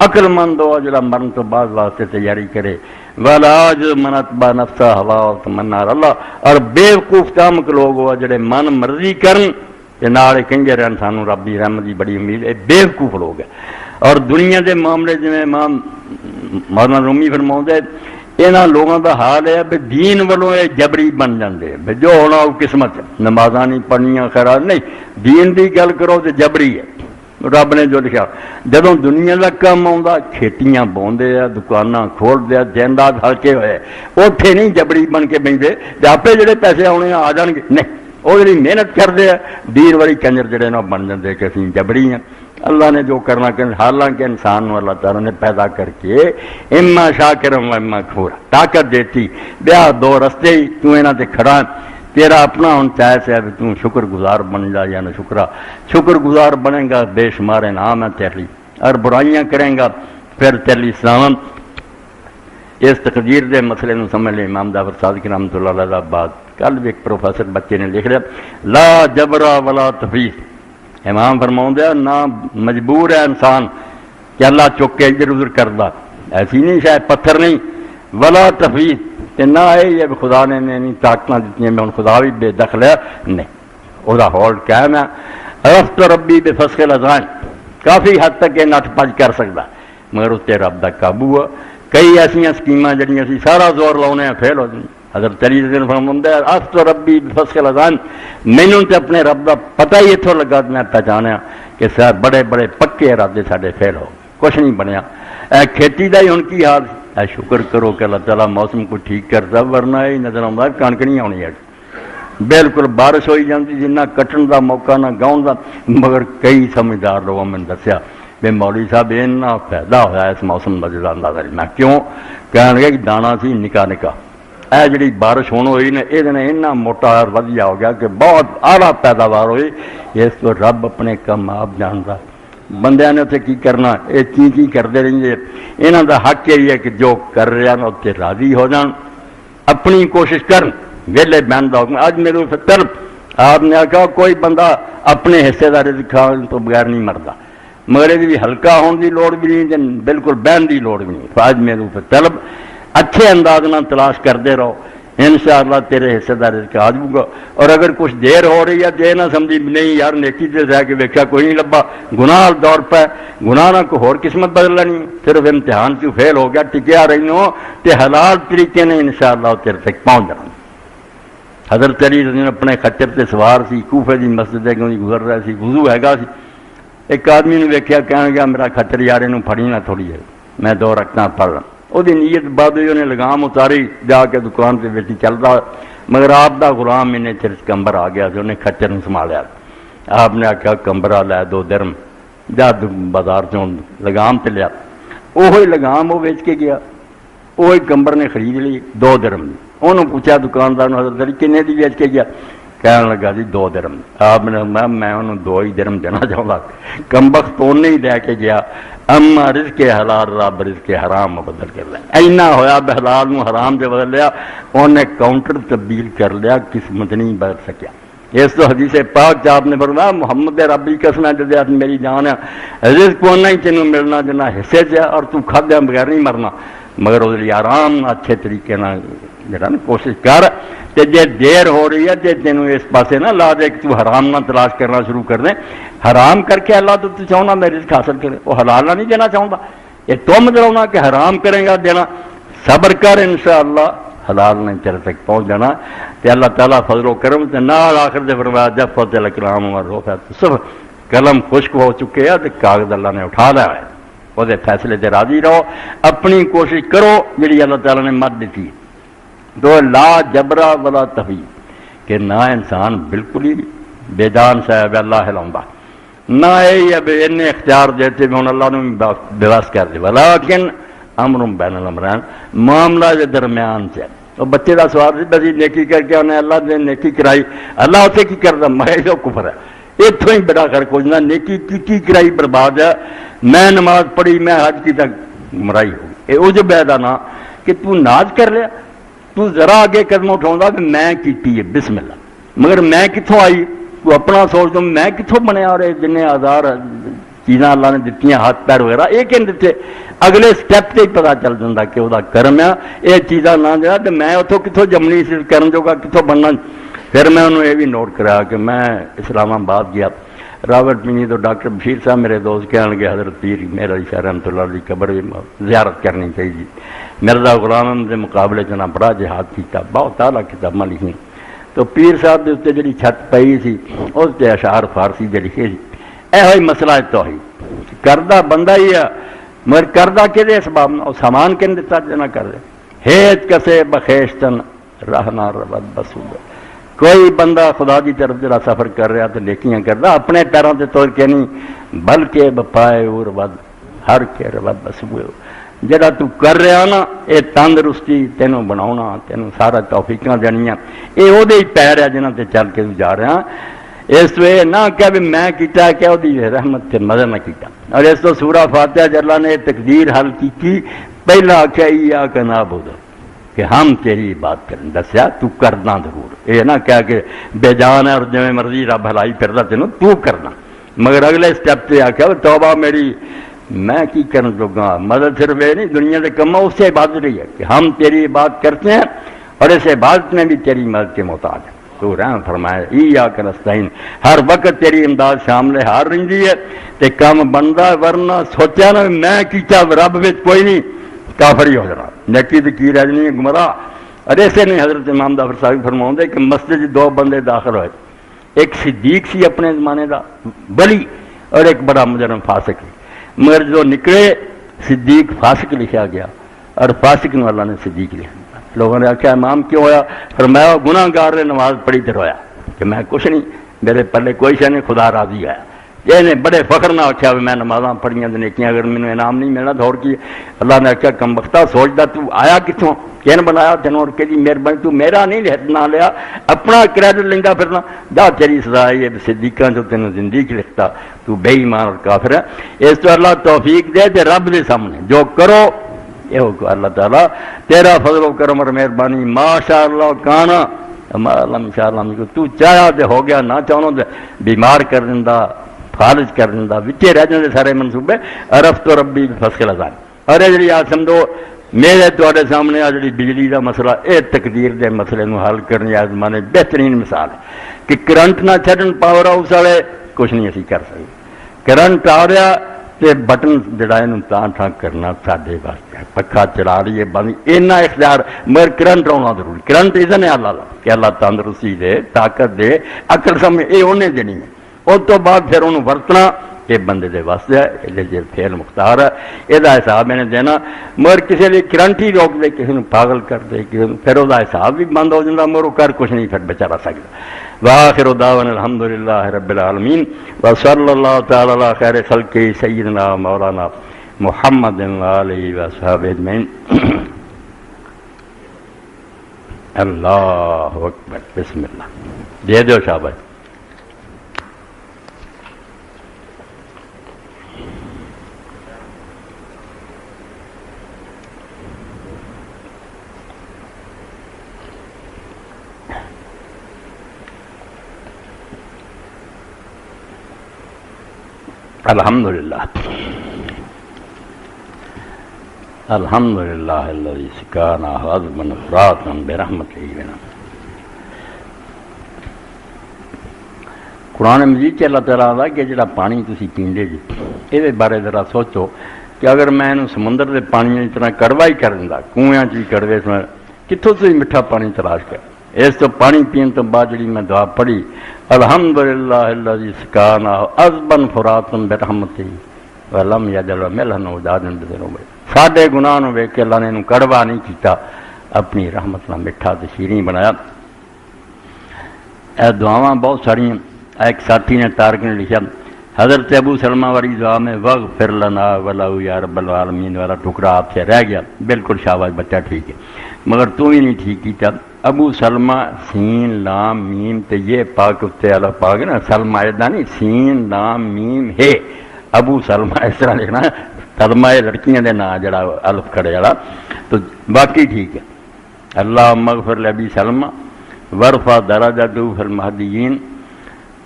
عقل مند ہو جڑا مرن تو بعد واسطے تیاری کرے ولاج من اتبع نفسہ ہوا تمنا اللہ اور بیوقوف تامک لوگ ہو جڑے من مرضی کرن تے نال کہندے رہن سانو رب دی رحمت دی بڑی امید ہے بیوقوف لوگ ہے اور دنیا دے معاملے جویں امام مولانا رومی فرماؤندے یہاں لوگوں کا حال ہے بھی دین والوں یہ جبری بن جاندے بھی جو ہونا وہ قسمت نمازاں نہیں پڑھنیاں خیرات نہیں دین دی گل کرو تو جبری ہے رب نے جو لکھا جدوں دنیا کا کام آਉਂدا کھیتیاں بوندے آ دکاناں کھولدے آ دن رات ہلکے ہوئے اوتھے نہیں جبری بن کے بہندے تے آپے جڑے پیسے آنے آ جان گے نہیں وہ جڑی محنت کرتے ہیں دین والی کنجر جڑے نا بن جاندے کہ اسی جبری ہیں اللہ نے جو کرنا کہ حالانکہ انسان اللہ تعالیٰ نے پیدا کر کے اما شاکرم و اما کفورا طاقت دیتی بیا دو رستے ہی تو انہاں تے کھڑا تیرا اپنا ہن چاہے ہے تو شکر گزار بن جا یا نہ شکر گزار بنے گا بے شمار انعام ہے تیرے لیے اور برائیاں کریں گا پھر تیرے لیے سلام اس تقدیر دے مسئلے نو سمجھ لے امام جعفر صادق رحمۃ اللہ علیہ بعد کل بھی ایک پروفیسر بچے نے لکھ لیا لا جبرا ولا تفیض امام فرماؤندے نہ مجبور ہے انسان کہ اللہ چک کے ادھر ادھر کردا ایسی نہیں شاید پتھر نہیں ولا تفیض تے نہ ہے یہ خدا نے نہیں طاقتاں دتیاں میں خدا بھی بے دخل ہے نہیں وہ ہولڈ قائم ہے رفت ربی بے فسخ الاذان کافی حد تک یہ نٹ پج کر سکتا مگر اس تے رب دا قابو ہے کئی ایسا سکیماں جڑیاں سی سارا زور لاؤنے ہیں فیل ہو جائیں حضرت علی دن فرماؤندے رفت ربی بے فسخ الاذان مینوں تے اپنے رب دا پتہ ہی اتوں لگا میں پہچانیا کہ سر بڑے بڑے پکے ارادے سارے فیل ہو کچھ نہیں بنیا کھیتی دا ہی ہن کی حال شکر کرو کہ اللہ تعالیٰ موسم کو ٹھیک کرتا ورنہ یہ نظر آتا کنک نہیں آنی ہے بالکل بارش ہوئی جاتی جنہ کٹن دا موقع نہ گاؤں دا مگر کئی سمجھدار لوگوں میں دسیا بے مولوی صاحب اتنا فائدہ ہوا اس موسم کا جدا اندازہ نہیں میں کیوں کہنے لگا کہ دانا سی نکا نکا اے جڑی بارش ہونے ہوئی نے یہ اتنا موٹا اور ودیا ہو گیا کہ بہت اعلیٰ پیداوار ہوئی اس کو رب اپنے کم آپ جانتا بندے نے اتنے کی کرنا یہ کی کرتے رہیں گے یہاں کا حق یہی ہے کہ جو کر رہے ہیں اتنے راضی ہو جان اپنی کوشش کر ویلے بہن دا حکم اج میرے طلب آپ نے آخا کوئی بندہ اپنے حصے کا رزق کھان تو بغیر نہیں مردا مگر یہ بھی ہلکا ہونے کی لوڑ بھی نہیں بالکل بہن کی لوڑ بھی نہیں اج میرے طلب اچھے انداز نہ تلاش کرتے رہو انشاءاللہ تیرے حصے دار رزق آ جائے گا اور اگر کچھ دیر ہو رہی ہے تو یہ نہ سمجھی نہیں یار نیکی سے رہ کے ویکھا کوئی نہیں لبا گناہ دور پہ گناہ نہ کوئی اور قسمت بدل لینی صرف امتحان سے فیل ہو گیا ٹکیا رہی ہو تو حلال طریقے نے انشاءاللہ تیرے تک پہنچ جانا حضرت علی اپنے خچر سے سوار سی کوفے کی مسجد گزر رہا سی وضو ہے سی ایک آدمی نے ویکھیا کہنے گیا میرا خچر یار یہ پھڑی نہ تھوڑی ہے میں 2 رکعتاں پڑھ رہا وہ نیت بعد انہیں لگام اتاری جا کے دکان سے بیٹھی چل رہا مگر آپ دا غلام انہیں چرچ کمبر آ گیا انہیں کھچر نے سنبھالیا آپ نے آخیا کمبرا لے 2 درم جا بازار چوں لگام تے لیا وہی لگام وہ بیچ کے گیا وہی کمبر نے خرید لی 2 درم انہوں پوچھا دکاندار حضرت علی کنے دی بیچ کے گیا کہنے لگا جی 2 درم آپ نے میں انہوں 2 ہی درم دینا چاہتا کمبخت تو نہیں لے کے گیا اما رزق حلال رب رزق حرام بدل کر لیا اینا ہویا بے حلال نو حرام سے بدل لیا انہیں کاؤنٹر تبدیل کر لیا قسمت نہیں بدل سکیا اس تو حدیث پاک آپ نے فرمایا محمد ربی قسم ہے جدے میری جان ہے رزق کو نہیں تینوں ملنا جنا حصے سے اور تو کھادیا بغیر نہیں مرنا مگر وہ آرام اچھے طریقے نہ جڑا نا کوشش کر تے جے دیر ہو رہی ہے تے تینوں اس پاسے نہ لا دے کہ تو حرام نہ تلاش کرنا شروع کر دیں حرام کر کے اللہ تو چاہنا میں رزق حاصل کرے وہ حلال نہ نہیں دینا چاہتا یہ تم دلاؤنا کہ حرام کریں گا دینا صبر کر انشاءاللہ حلال نہیں چل تک پہنچ جانا تے اللہ تعالیٰ فضل و کرم تے نال آخر دے فرمایا جب فتح الکلام اور روح صرف قلم خشک ہو چکے ہیں تے کاغذ اللہ نے اٹھا لیا ہے وہ فیصلے تے راضی رہو اپنی کوشش کرو جڑی اللہ تعالیٰ نے مت دیتی تو لا جبرا ولا تفیض کہ نہ انسان بالکل ہی بے جان صاحب اللہ ہلاؤں نہ یہ ان اختیار دیتے بھی ہوں اللہ نے بے بس کر دے ولیکن امر بین الامرین معاملہ کے درمیان سے وہ بچے کا سوال سی بسی نیکی کر کے انہیں اللہ نے نیکی کرائی، اللہ اتنے کی کرتا؟ میں جو کفر ہے اتوں ہی بڑا کر کچھ نہ نیکی کی کرائی برباد ہے، میں نماز پڑھی میں حج کی تک مرائی ہوگی، یہ عجب ہے دا نا کہ تو ناز کر لیا، تو ذرا آگے قدم اٹھاؤں کہ میں کیتی ہے بسم اللہ، مگر میں کتوں آئی؟ تو اپنا سوچ دوں میں کتوں بنیا، اور جن ہزار چیزاں اللہ نے دیتی ہاتھ پیر وغیرہ یہ کہ دیتے، اگلے سٹیپ سے ہی پتا چل جاتا کہ وہ کرم ہے یہ چیزاں نہ دیا، تو میں اتوں کتوں جمنی سی کرن جوگا کتوں بننا۔ پھر میں انہوں یہ بھی نوٹ کرایا کہ میں اسلام آباد گیا، راوٹ پنی تو ڈاکٹر بشیر صاحب میرے دوست کہنے لگے حضرت پیر میرا علی شاہ رحمۃ اللہ علیہ قبر بھی زیارت کرنی چاہیے، مرزا غلام احمد کے مقابلے چ نہ بڑا جہاد کیا، بہت اعلیٰ کتاباں لکھی، تو پیر صاحب کے اتنے جی چھت پئی سی اس سے اشعار فارسی کے لکھے سی، یہ مسئلہ توحید کردہ بندہ ہی ہے، مگر کردہ کہ اسباب نہ سامان کن دیتا جنا کر دے ہیت کسے بخیشتن رہنا ربد بسود، کوئی بندہ خدا کی طرف جرا سفر کر رہا تو نیکیاں کرتا اپنے پیروں سے توڑ کے نہیں، بلکہ بپائے اور ود ہر کے ربد بسود، جڑا تو کر رہا نا یہ تندرستی تینوں بناؤنا تینوں سارا توفیقاں دینیاں یہ وہ ہی پیر ہے جنہوں تے چل کے تو جا رہا، اس وے نہ کہ بھی میں کیتا کہ وہ رحمت سے مدد نہ کیتا۔ اور اس تو سورہ فاتحہ جب اللہ نے تقدیر حل کی پہلا آخیا ایاک نعبد کہ ہم تیری بات کریں، دسیا تو کرنا ضرور، یہ نہ کہہ کہ بے جان ہے اور جویں مرضی رب ہلائی پھردا تینوں تو کرنا، مگر اگلے سٹیپ سے آخیا توبہ میری میں کی کرن لگا، مدد صرف یہ نہیں دنیا کے کما اس سے عبادت رہی ہے کہ ہم تیری بات کرتے ہیں اور اس عبادت میں بھی تیری مدد کے محتاج ہیں، تو رحم فرمایا ایاک نستعین، ہر وقت تیری امداد شامل ہار رہی ہے تے کام بندا، ورنہ سوچا نا میں کیتا رب وچ کوئی نہیں کافر ہی ہو جانا، نیکی تے کی رہ جانی گمراہ۔ اور ایسے نہیں حضرت امام جعفر صاحب فرماؤں کہ مسجد دو بندے داخل ہوئے، ایک صدیق سی اپنے زمانے دا ولی اور ایک بڑا مجرم فاسق، مگر جو نکلے صدیق فاسق لکھا گیا اور فاسق نو اللہ نے صدیق لکھا۔ لوگوں نے آخیا امام کیوں ہویا؟ فرمایا گناہ گار نے نماز پڑھی تے رویا کہ میں کچھ نہیں، میرے پلے کوئی شے نہیں، خدا راضی ہے۔ یہ نے بڑے فخر نہ آخیا میں نمازاں پڑھیاں نیکیاں اگر مینوں انعام نہیں ملنا دور کی، اللہ نے آخیا کم بختہ سوچدا تو آیا کتوں، کین بنایا تینوں اور کہ مہربانی تو میرا نہیں نہ لیا، اپنا کریڈٹ لیندا پھرنا، جا تیری سزا ہے صدیقاں جو تینوں زندگی لکھتا، تو بے ایمان اور کافر ہے۔ اس تو اللہ توفیق دے تے رب دے سامنے جو کرو یہ اللہ تعالیٰ تیرا فضل و کرم اور مہربانی، ماشاء اللہ کانا ان شاء اللہ تو چاہیا تو ہو گیا، نہ چاہوں تو بیمار کر دیندا، فالج کر دیندا، وچے رہ جاندے سارے منصوبے، عرفت ربی بفصل الازان۔ اور یہ جی آج سمجھو میرے تواڈے سامنے آ جڑی بجلی دا مسئلہ یہ تقدیر دے مسئلے نو حل کرنے آج زمانے بہترین مثال ہے کہ کرنٹ نہ چھڈن پاور ہاؤس والے کچھ نہیں اسی کر سکتے، کرنٹ آ رہا تے بٹن جڑا ہے تاں ٹھاں کرنا ساڈے واسطے، پکھا چلا رہی بند اینا اختیار، مگر کرنٹ آنا ضروری، کرنٹ اذن ہے اللہ کہ اللہ تندرستی دے، طاقت دے، عقل سمجھ یہ انہیں دینی ہے، اس تو بعد پھر انہوں ورتنا یہ بندے دے واسطے ہے، یہ فعل مختار ہے، یہ حساب میں نے دینا، مگر کسی لیے کرنٹ ہی روک دے، کسی نے پاگل کر دے، پھر وہ حساب بھی بند ہو جاتا، مگر وہ کر کچھ نہیں پھر بچارا سکتا۔ وآخر دعوانا الحمدللہ رب العالمین وصلی اللہ تعالی علی خیر خلق سیدنا مولانا محمد علیہ وصحبہ اجمعین۔ اللہ اکبر، بسم اللہ، دے دو شاباش۔ الحمدللہ الحمدللہ الذی سقانا عذبا فراتا برحمتہ بنا۔ قرآن مجید اللہ تعالیٰ دا کہ جڑا پانی تسی پیندے جی یہ بارے ذرا سوچو کہ اگر میں انہوں سمندر دے پانی اتنا کڑوا ہی کر دیندا، کنویاں چ کڑوے کتوں تسی میٹھا پانی تلاش کر، اس تو پانی پین تو بعد جڑی میں دعا پڑھی الحمدللہ الذی سقانا عذبا فراتا برحمتہ ولم یجعل ملحا اجاجا بذنوبہ، ساڈے گناہ نو ویکھ کے اللہ نے انہوں کڑوا نہیں کیتا، اپنی رحمت نال میٹھا تے شیریں بنایا۔ اے دعاواں بہت ساری، ایک ساتھی نے تارک نے لکھا حضرت ابو سلمہ والی دعا میں وغفر لنا ولہ یا رب العالمین والا ٹکڑا آپ سے رہ گیا، بالکل شاباش بچہ ٹھیک ہے، مگر تو ہی نہیں ٹھیک کیتا۔ ابو سلمہ سین لام میم تے یہ پاک اتنے والا پاک نا، سلمہ ایدا نہیں، سین لام میم ہے، ابو سلمہ اس طرح لکھنا، سلمہ لڑکیاں دے نا جڑا الف کھڑے والا، تو باقی ٹھیک ہے۔ اللہم اغفر لابی سلمہ ورفع درجتہ فی المہدیین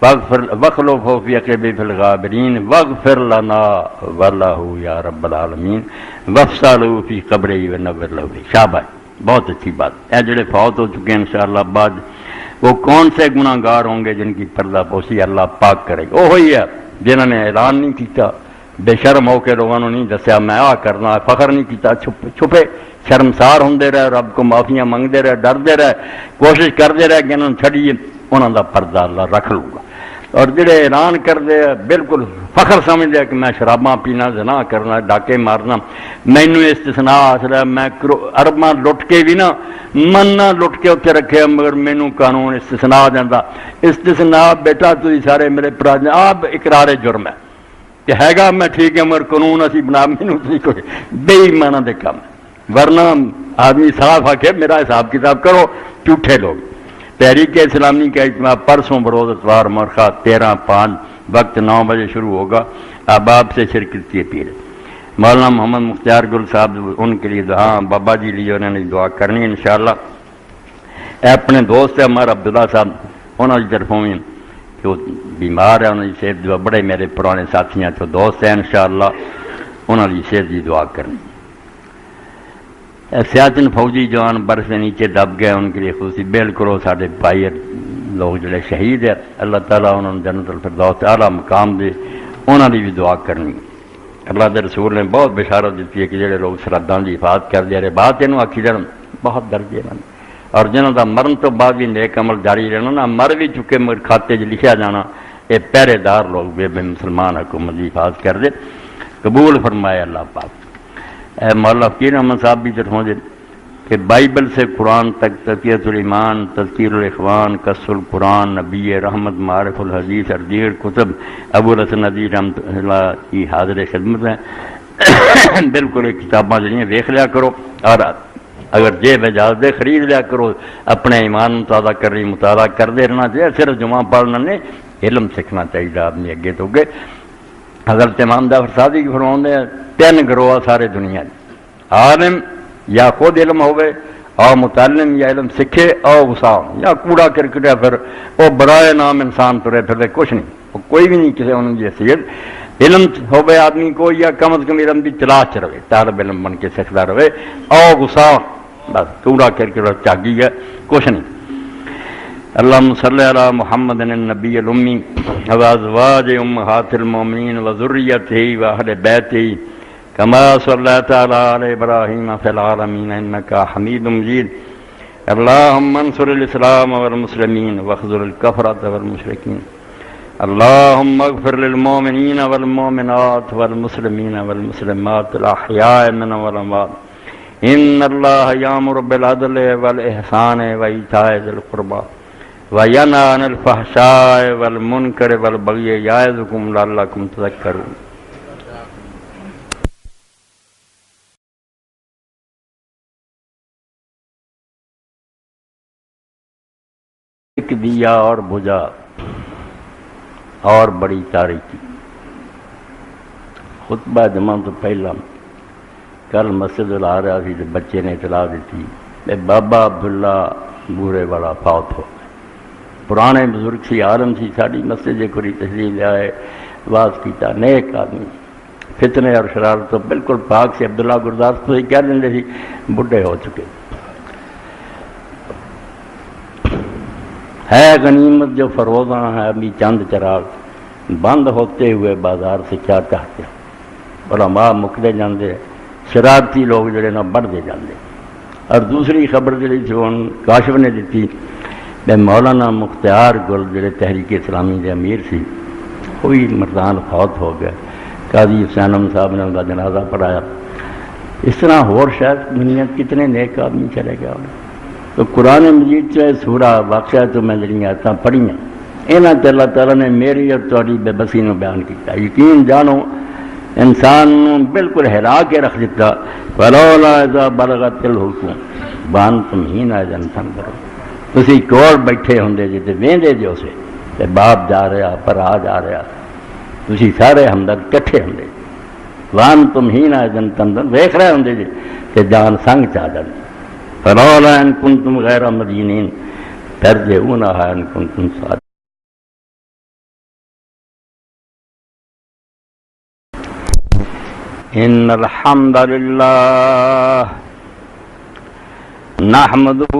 وَاخْلُفْهُ فِي عَقِبِهِ فِي الْغَابِرِينَ وَاغْفِرْ لَنَا وَلَهُ يَا رَبَّ الْعَالَمِينَ وَافْصَلْهُ فِي قَبْرِهِ وَنَوِّرْ لَهُ فِيهِ۔ شاباش، بہت اچھی بات۔ اے جڑے فوت ہو چکے ہیں انشاءاللہ بعد وہ کون سے گناہ گار ہوں گے جن کی پردہ پوشی اللہ پاک کرے گا؟ وہی ہے جنہوں نے اعلان نہیں کیتا، بے شرم ہو کے لوگوں نے نہیں دسیا میں آ کرنا، فخر نہیں کیتا، چھپے شرمسار ہوندے رہے، رب کو معافیاں منگتے رہے، ڈردے رہے، کوشش کرتے رہے کہ انہوں چھڑیے، انہوں دا پردہ اللہ رکھ لوں گا۔ اور جڑے اعلان کر دے بالکل فخر سمجھ دے کہ میں شراباں پینا، زنا کرنا، ڈاکے مارنا، مینوں استثناء حاصل ہے، میں ارباں لٹ کے بھی نہ من نہ لٹ کے اتنے رکھے، مگر مینوں قانون استثناء دینا۔ استثناء بیٹا تھی سارے میرے پرا آپ اقرار جرم ہے کہ ہے گا میں ٹھیک ہے، مگر قانون اسی بنا مینوں تھی کوئی بے ایمانہ دے کام ہے، ورنہ آدمی صاف آ کے میرا حساب کتاب کرو، جھوٹے لوگ۔ تحریک اسلامی کا اجتماع پرسوں بروز اتوار مرخہ 13/5 وقت 9 بجے شروع ہوگا، احباب سے شرکت کی اپیل۔ مولانا محمد مختار گل صاحب ان کے لیے دعا، بابا جی لیے انہوں نے دعا کرنی انشاءاللہ۔ اپنے دوست ہے ہمارا عبداللہ صاحب، انہوں کی طرفوں بھی کہ وہ بیمار ہے، انہوں کی صحت دعا، بڑے میرے پرانے ساتھیاں تو دوست ہیں انشاءاللہ، انہوں کی صحت کی دعا کرنی۔ سیاچن فوجی جوان برف سے نیچے دب گئے، ان کے لیے خصوصی بیل کرو، سارے بھائی لوگ جڑے شہید ہیں، اللہ تعالیٰ انہوں نے جنت الفردوس اعلیٰ مقام دے، انہوں نے بھی دعا کرنی۔ اللہ کے رسول نے بہت بشارت دیتی ہے کہ جڑے لوگ سرحدوں کی حفاظت کر دے رہے بات یہ آخی جان بہت درجے ہیں، اور جنہوں کا مرن تو بعد بھی نیک عمل جاری رہنا نا، مر بھی چکے مگر کھاتے لکھا جانا، یہ پہرے دار لوگ بے مسلمان حکومت کی حفاظت کر دے، قبول فرمائے اللہ پاک۔ اے مولا فقیر احمد صاحب بھی طرفوں سے کہ بائبل سے قرآن تک تزکیۃ الایمان، تذکیر الاخوان، قصص القرآن، نبی رحمت، معارف الحدیث، اور دیگر کتب ابو الحسن ندوی رحمۃ اللہ کی حاضر خدمت ہیں۔ بالکل یہ کتاباں جڑیاں ویکھ لیا کرو، اور اگر جیب اجازت دے خرید لیا کرو، اپنے ایمان مطالعہ کرتے رہنا چاہیے، صرف جمعہ پڑھنا نہیں، علم سیکھنا چاہیے آدمی اگے تو اگے۔ حضرت امام جعفر صادق کی فرماتے ہیں 3 گروہ سارے دنیا میں، عالم یا خود علم ہوئے، اور متعلم یا علم سکھے، اور غسام یا کوڑا کرکٹیا پھر وہ برائے نام انسان ترے پھر کچھ نہیں، وہ کوئی بھی نہیں کسی انہوں کی حیثیت۔ علم ہوئے آدمی کو یا کم از کم علم کی تلاش رہے، طالب علم بن کے سیکھتا رہے، اور غسام بس کوڑا کرکٹ چاگی ہے کچھ نہیں۔ اللہم صلی علی محمد النبی الامی وازواج امہات المومنین وذریتہ واہل بیتہ کما صلیت علی ابراہیم فی العالمین انکا حمید مجید۔ اللہم انصر الاسلام والمسلمین واخذل الکفرۃ والمشرکین۔ اللہم اغفر للمؤمنین والمؤمنات والمسلمین والمسلمات الاحیاء منهم والاموات۔ ان اللہ یامر بالعدل والاحسان وایتاء ذی القربی وینہی عن الفحشاء والمنکر والبغی یعظکم لعلکم تذکرون۔ ایک دیا اور بجھا اور بڑی تاریکی۔ خطبہ جمعہ تو پہلا کل مسجد آ رہا سی تو بچے نے اطلاع دیتی کہ بابا عبداللہ بورے والا فوت ہو گئے۔ پرانے بزرگ سی، عالم سی، ساری مسجد کوئی تشریف لے آئے، واز کیتا، نیک آدمی، فتنے اور شرارت تو بالکل پاک سے۔ عبداللہ گرداس تو ہی کہہ دیں سی بڈھے ہو چکے۔ ہے غنیمت جو فروزاں ہے ابھی چند چراغ، بند ہوتے ہوئے بازار سے کیا چاہتے ہیں۔ علماء مکدے جاندے، شرارتی لوگ جڑے نا بڑھتے جاندے۔ اور دوسری خبر جڑی تھی ان کاشف نے دیتی کہ مولانا مختار گل جڑے تحریک اسلامی کے امیر سی، کوئی مردان فوت ہو گیا، قاضی حسین احمد صاحب نے ان کا جنازہ پڑھایا۔ اس طرح اور شاید دنیا کتنے نیک آدمی چلے گئے۔ تو قرآن مجید سے سورہ واقعہ تو میں جڑی آیتاں پڑھیاں یہاں تے اللہ تعالیٰ نے میری اور تاری بے بسی نو بیان کیا. یقین جانو انسان نو بالکل ہلا کے رکھ دیتا. فلولا اذا بلغت الحلقوم وانتم حینئذ تنظرون. تسی کول بیٹھے ہوندے جی تے ویندے جو سے تے باپ جا رہا بھرا جا رہا تسی سارے ہمدرد کٹھے ہوندے. وانتم حینئذ تنظرون ویکھ رہے ہوندے جی تے جان سنگ چا جاندی. فلولا ان کنتم غیر مدینین ترجعونها ان کنتم صادقین. ان الحمد للہ نحمده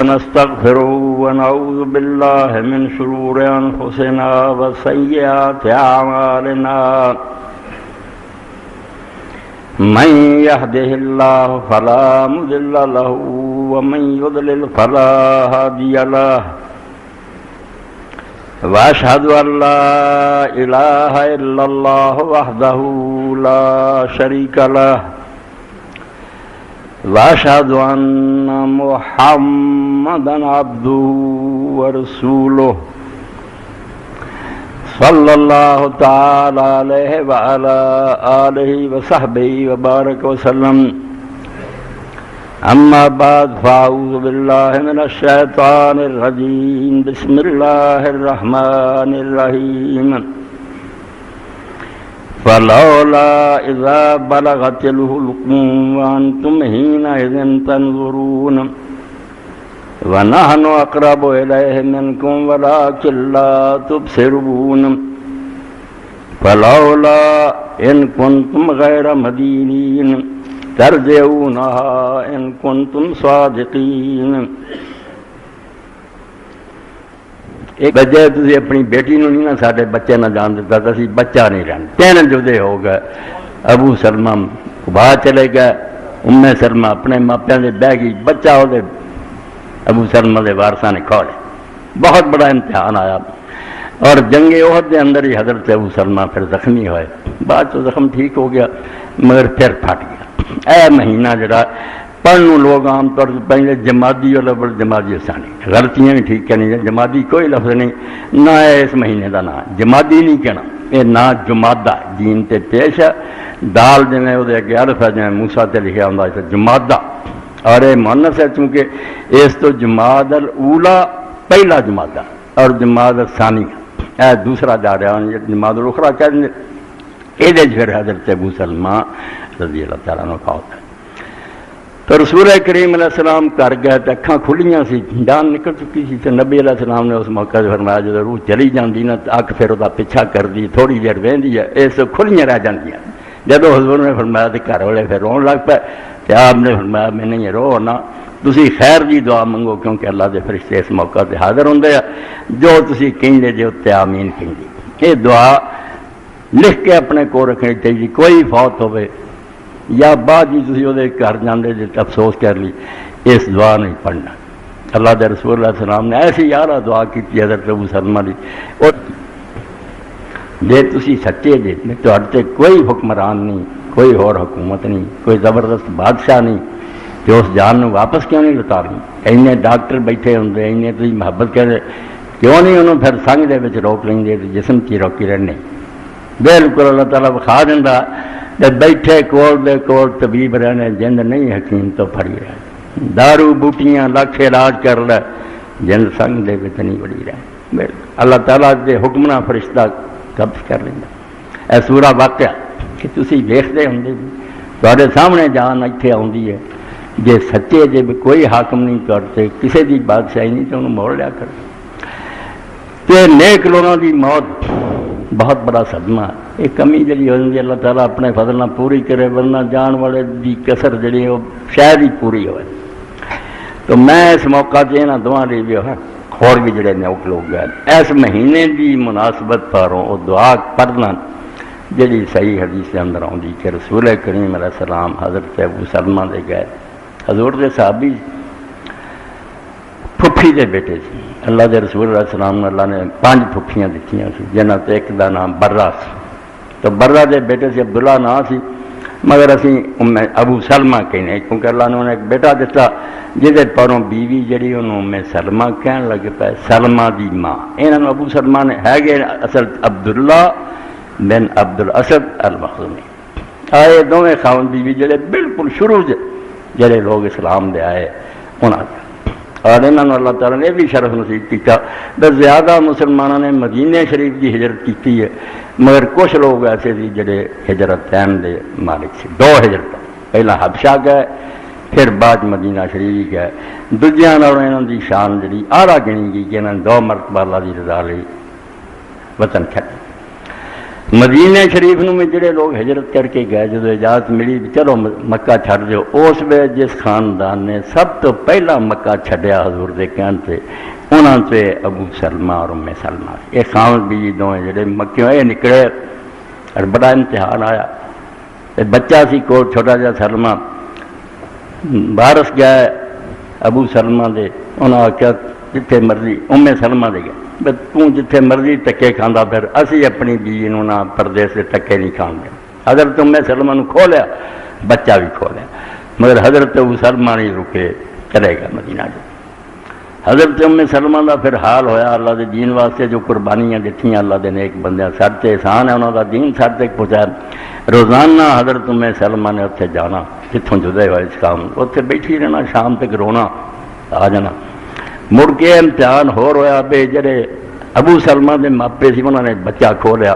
ونستغفره ونعوذ باللہ من شرور انفسنا وسیئات اعمالنا. من يهده الله فلا مضل له ومن يضلل فلا هادي له. واشهد ان لا اله الا الله وحده لا شريك له واشهد ان محمدا عبده ورسوله صلى الله تعالى عليه وعلى آله وصحبه وبارك وسلم. اما بعد فاعوذ باللہ من الشیطان الرجیم. بسم اللہ الرحمن الرحیم. فلولا اذا بلغت الحلقوم وانتم حینئذ تنظرون ونحن اقرب الیہ منکم ولکن لا تبصرون. فلولا ان کنتم غیر مدینین ترجعونها ان کنتم صادقین. ایک بجے تسی اپنی بیٹی نو نہیں نہ ساڈے بچے نہ جان دیتا تو اسی بچہ نہیں رہن. تین جدے ہو گئے. ابو سلمہ باہر چلے گئے. ام سلمہ اپنے ماپیاں دے بہ گئی. بچہ وہ ابو سلمہ دے وارثاں نے کھا لیا. بہت بڑا امتحان آیا. اور جنگ احد دے اندر ہی حضرت ابو سلمہ پھر زخمی ہوئے. بعد تو زخم ٹھیک ہو گیا مگر پھر پھٹ گیا. اے مہینہ جڑا پڑھنے لوگ عام طور سے پہلے جمادی اور لفظ جمادی ثانی غلطیاں بھی ٹھیک کرنی ہے. جمادی کوئی لفظ نہیں نہ ہے اس مہینے کا نام. جمادی نہیں کہنا. یہ نا جمادہ جین تے پیش ہے دال جنہیں وہ اگے الف ہے جنہیں موسیٰ تے لکھا ہوں ہے جمادہ. اور یہ مؤنث ہے چونکہ اس تو جماد الاولا پہلا جمادہ اور جماد الثانی اے دوسرا جا رہا ہے. جماد الاخرى کہہ دیں یہ پھر حضرت ابو سلمہ رضی اللہ تعالیٰ عنہ کا ہوتا ہے. تو رسول کریم علیہ السلام کر گئے تو اکھاں کھلیاں سی جان نکل چکی سی. تو نبی علیہ السلام نے اس موقع سے فرمایا جب روح چلی جاندی نا اکھ پھر وہ پیچھا کر دی تھوڑی دیر وہندی ہے اس کھلیاں رہ جاندیاں. جب حضور نے فرمایا تو گھر والے پھر رون لگ پے. تو آپ نے فرمایا میں نہیں رو نا تسی خیر دی دعا منگو کیونکہ اللہ دے فرشتے اس موقع سے حاضر ہوندے ہیں. جو تسی کہندے جے تے آمین کہندی. یہ دعا لکھ کے اپنے کو رکھنی چاہیے. کوئی فوت ہوئے یا بعد جی تھی وہ گھر جانے جی افسوس کر لی اس دعا نہیں پڑھنا. اللہ دے رسول اللہ علیہ السلام نے ایسی یارہ دعا کی حضرت ابو سلمہ دی. اور جے تسی سچے جے تو کوئی حکمران نہیں کوئی اور حکومت نہیں کوئی زبردست بادشاہ نہیں کہ اس جان نو واپس کیوں نہیں لتارنی. اینے ڈاکٹر بیٹھے ہوندے اینے تسی محبت کہتے کیوں نہیں انہوں پھر سنگ دے وچ روک لیں گے جسم کی روکی رہنے. بالکل اللہ تعالیٰ بخا دینا جب بیٹھے کول دے کول طبیب رہنے جند نہیں حکیم تو پھڑی رہے. دارو بوٹیاں لاکھ علاج کر لے جند سنگ دے وچ نہیں وڑی رہے. اللہ تعالیٰ دے حکمنا فرشتہ قبض کر لینا. اے سورہ واقعہ کہ تسی ویکھدے ہوندے تواڈے سامنے جان ایتھے آوندی ہے. جے سچے جے کوئی حاکم نہیں کرتے کسی دی بادشاہی نہیں تو انہوں موڑ لیا کر. تے نیک لوگوں دی موت بہت بڑا صدمہ ہے. ایک کمی جڑی ہوندی اللہ تعالیٰ اپنے فضل نہ پوری کرے ورنہ جان والے دی کسر جڑی وہ شاید ہی پوری ہوئے. تو میں اس موقع سے نہ دعا لی بھی اور بھی جڑے نیک لوگ گئے اس مہینے دی مناسبت پاروں وہ دعا پڑھنا جڑی صحیح حدیث کے اندر آؤں کہ رسول کریم علیہ السلام حضرت ابو سلمہ دے گئے. حضور دے صحابی پھپھی دے بیٹے سی. اللہ دے رسول علیہ السلام نے اللہ نے 5 پھپھیاں دیتیاں سی جنہاں تے ایک دا نام برہ سی. تو برہ دے بیٹے سے عبداللہ نام سی. مگر اسی ابو سلمہ کہنے کیونکہ اللہ نے انہیں ایک بیٹا دیتا جہدے پروں بیوی جڑی انہوں سلمہ کہن لگ پائے، سلمہ دی ماں، انہوں ابو سلمہ نے ہے گئے اصل عبداللہ بن عبد الاسد المخزومی، آئے دونوں خاون بیوی جڑے بالکل شروع جڑے لوگ اسلام دے آئے انہاں دے، اور انہوں نے اللہ تعالیٰ نے بھی شرف نصیب کیا۔ بس زیادہ مسلمانوں نے مدینہ شریف کی ہجرت کی ہے، مگر کچھ لوگ ایسے تھے جڑے ہجرتین دے مالک سے، دو ہجرت، پہلا حبشہ گئے پھر بعد مدینہ شریف گئے، دوجیاں اور انہوں دی شان جڑی آرا گنی گئی کہ انہوں نے 2 مرتبہ اللہ دی رضا لئی وطن چھڈ۔ مدینہ شریف میں جڑے لوگ ہجرت کر کے گئے، جدو اجازت ملی چلو مکہ چھڈ دیو، اس ویلے جس خاندان نے سب تو پہلا مکہ چھڈیا حضور دے کہن تے انہاں تے ابو سلمہ اور ام سلمہ، یہ خاون بیوی دوویں جڑے مکیوں یہ نکلے، اور بڑا امتحان آیا، بچہ سی کو چھوٹا جا سلمہ، بارس گئے ابو سلمہ دے، انہاں آخیا جتھے مرضی، ام سلمہ دے گئے بس توں جتھے مرضی ٹکے کھاندا پھر اسی اپنی بیوی نوں نہ پردے سے ٹکے نہیں کھان دے۔ حضرت ام سلمہ نوں کھو لیا، بچہ بھی کھو لیا، مگر حضرت ابو سلمہ نہیں رکے، چلے گا مدینہ جو۔ حضرت ام سلمہ دا پھر حال ہویا، اللہ دے دین واسطے جو قربانیاں دتیاں اللہ دے نیک بندیاں، سر تے احسان ہے انہاں دا دین سر تک پہنچایا۔ روزانہ حضرت ام سلمہ نے اتنے جانا جتوں جدے ہوئے اس کام، اتنے بیٹھی رہنا، شام تک رونا، آ جانا۔ مڑ کے امتحان ہو رہا بے جڑے ابو سلمہ دے ماپے سی انہوں نے بچہ کھو لیا،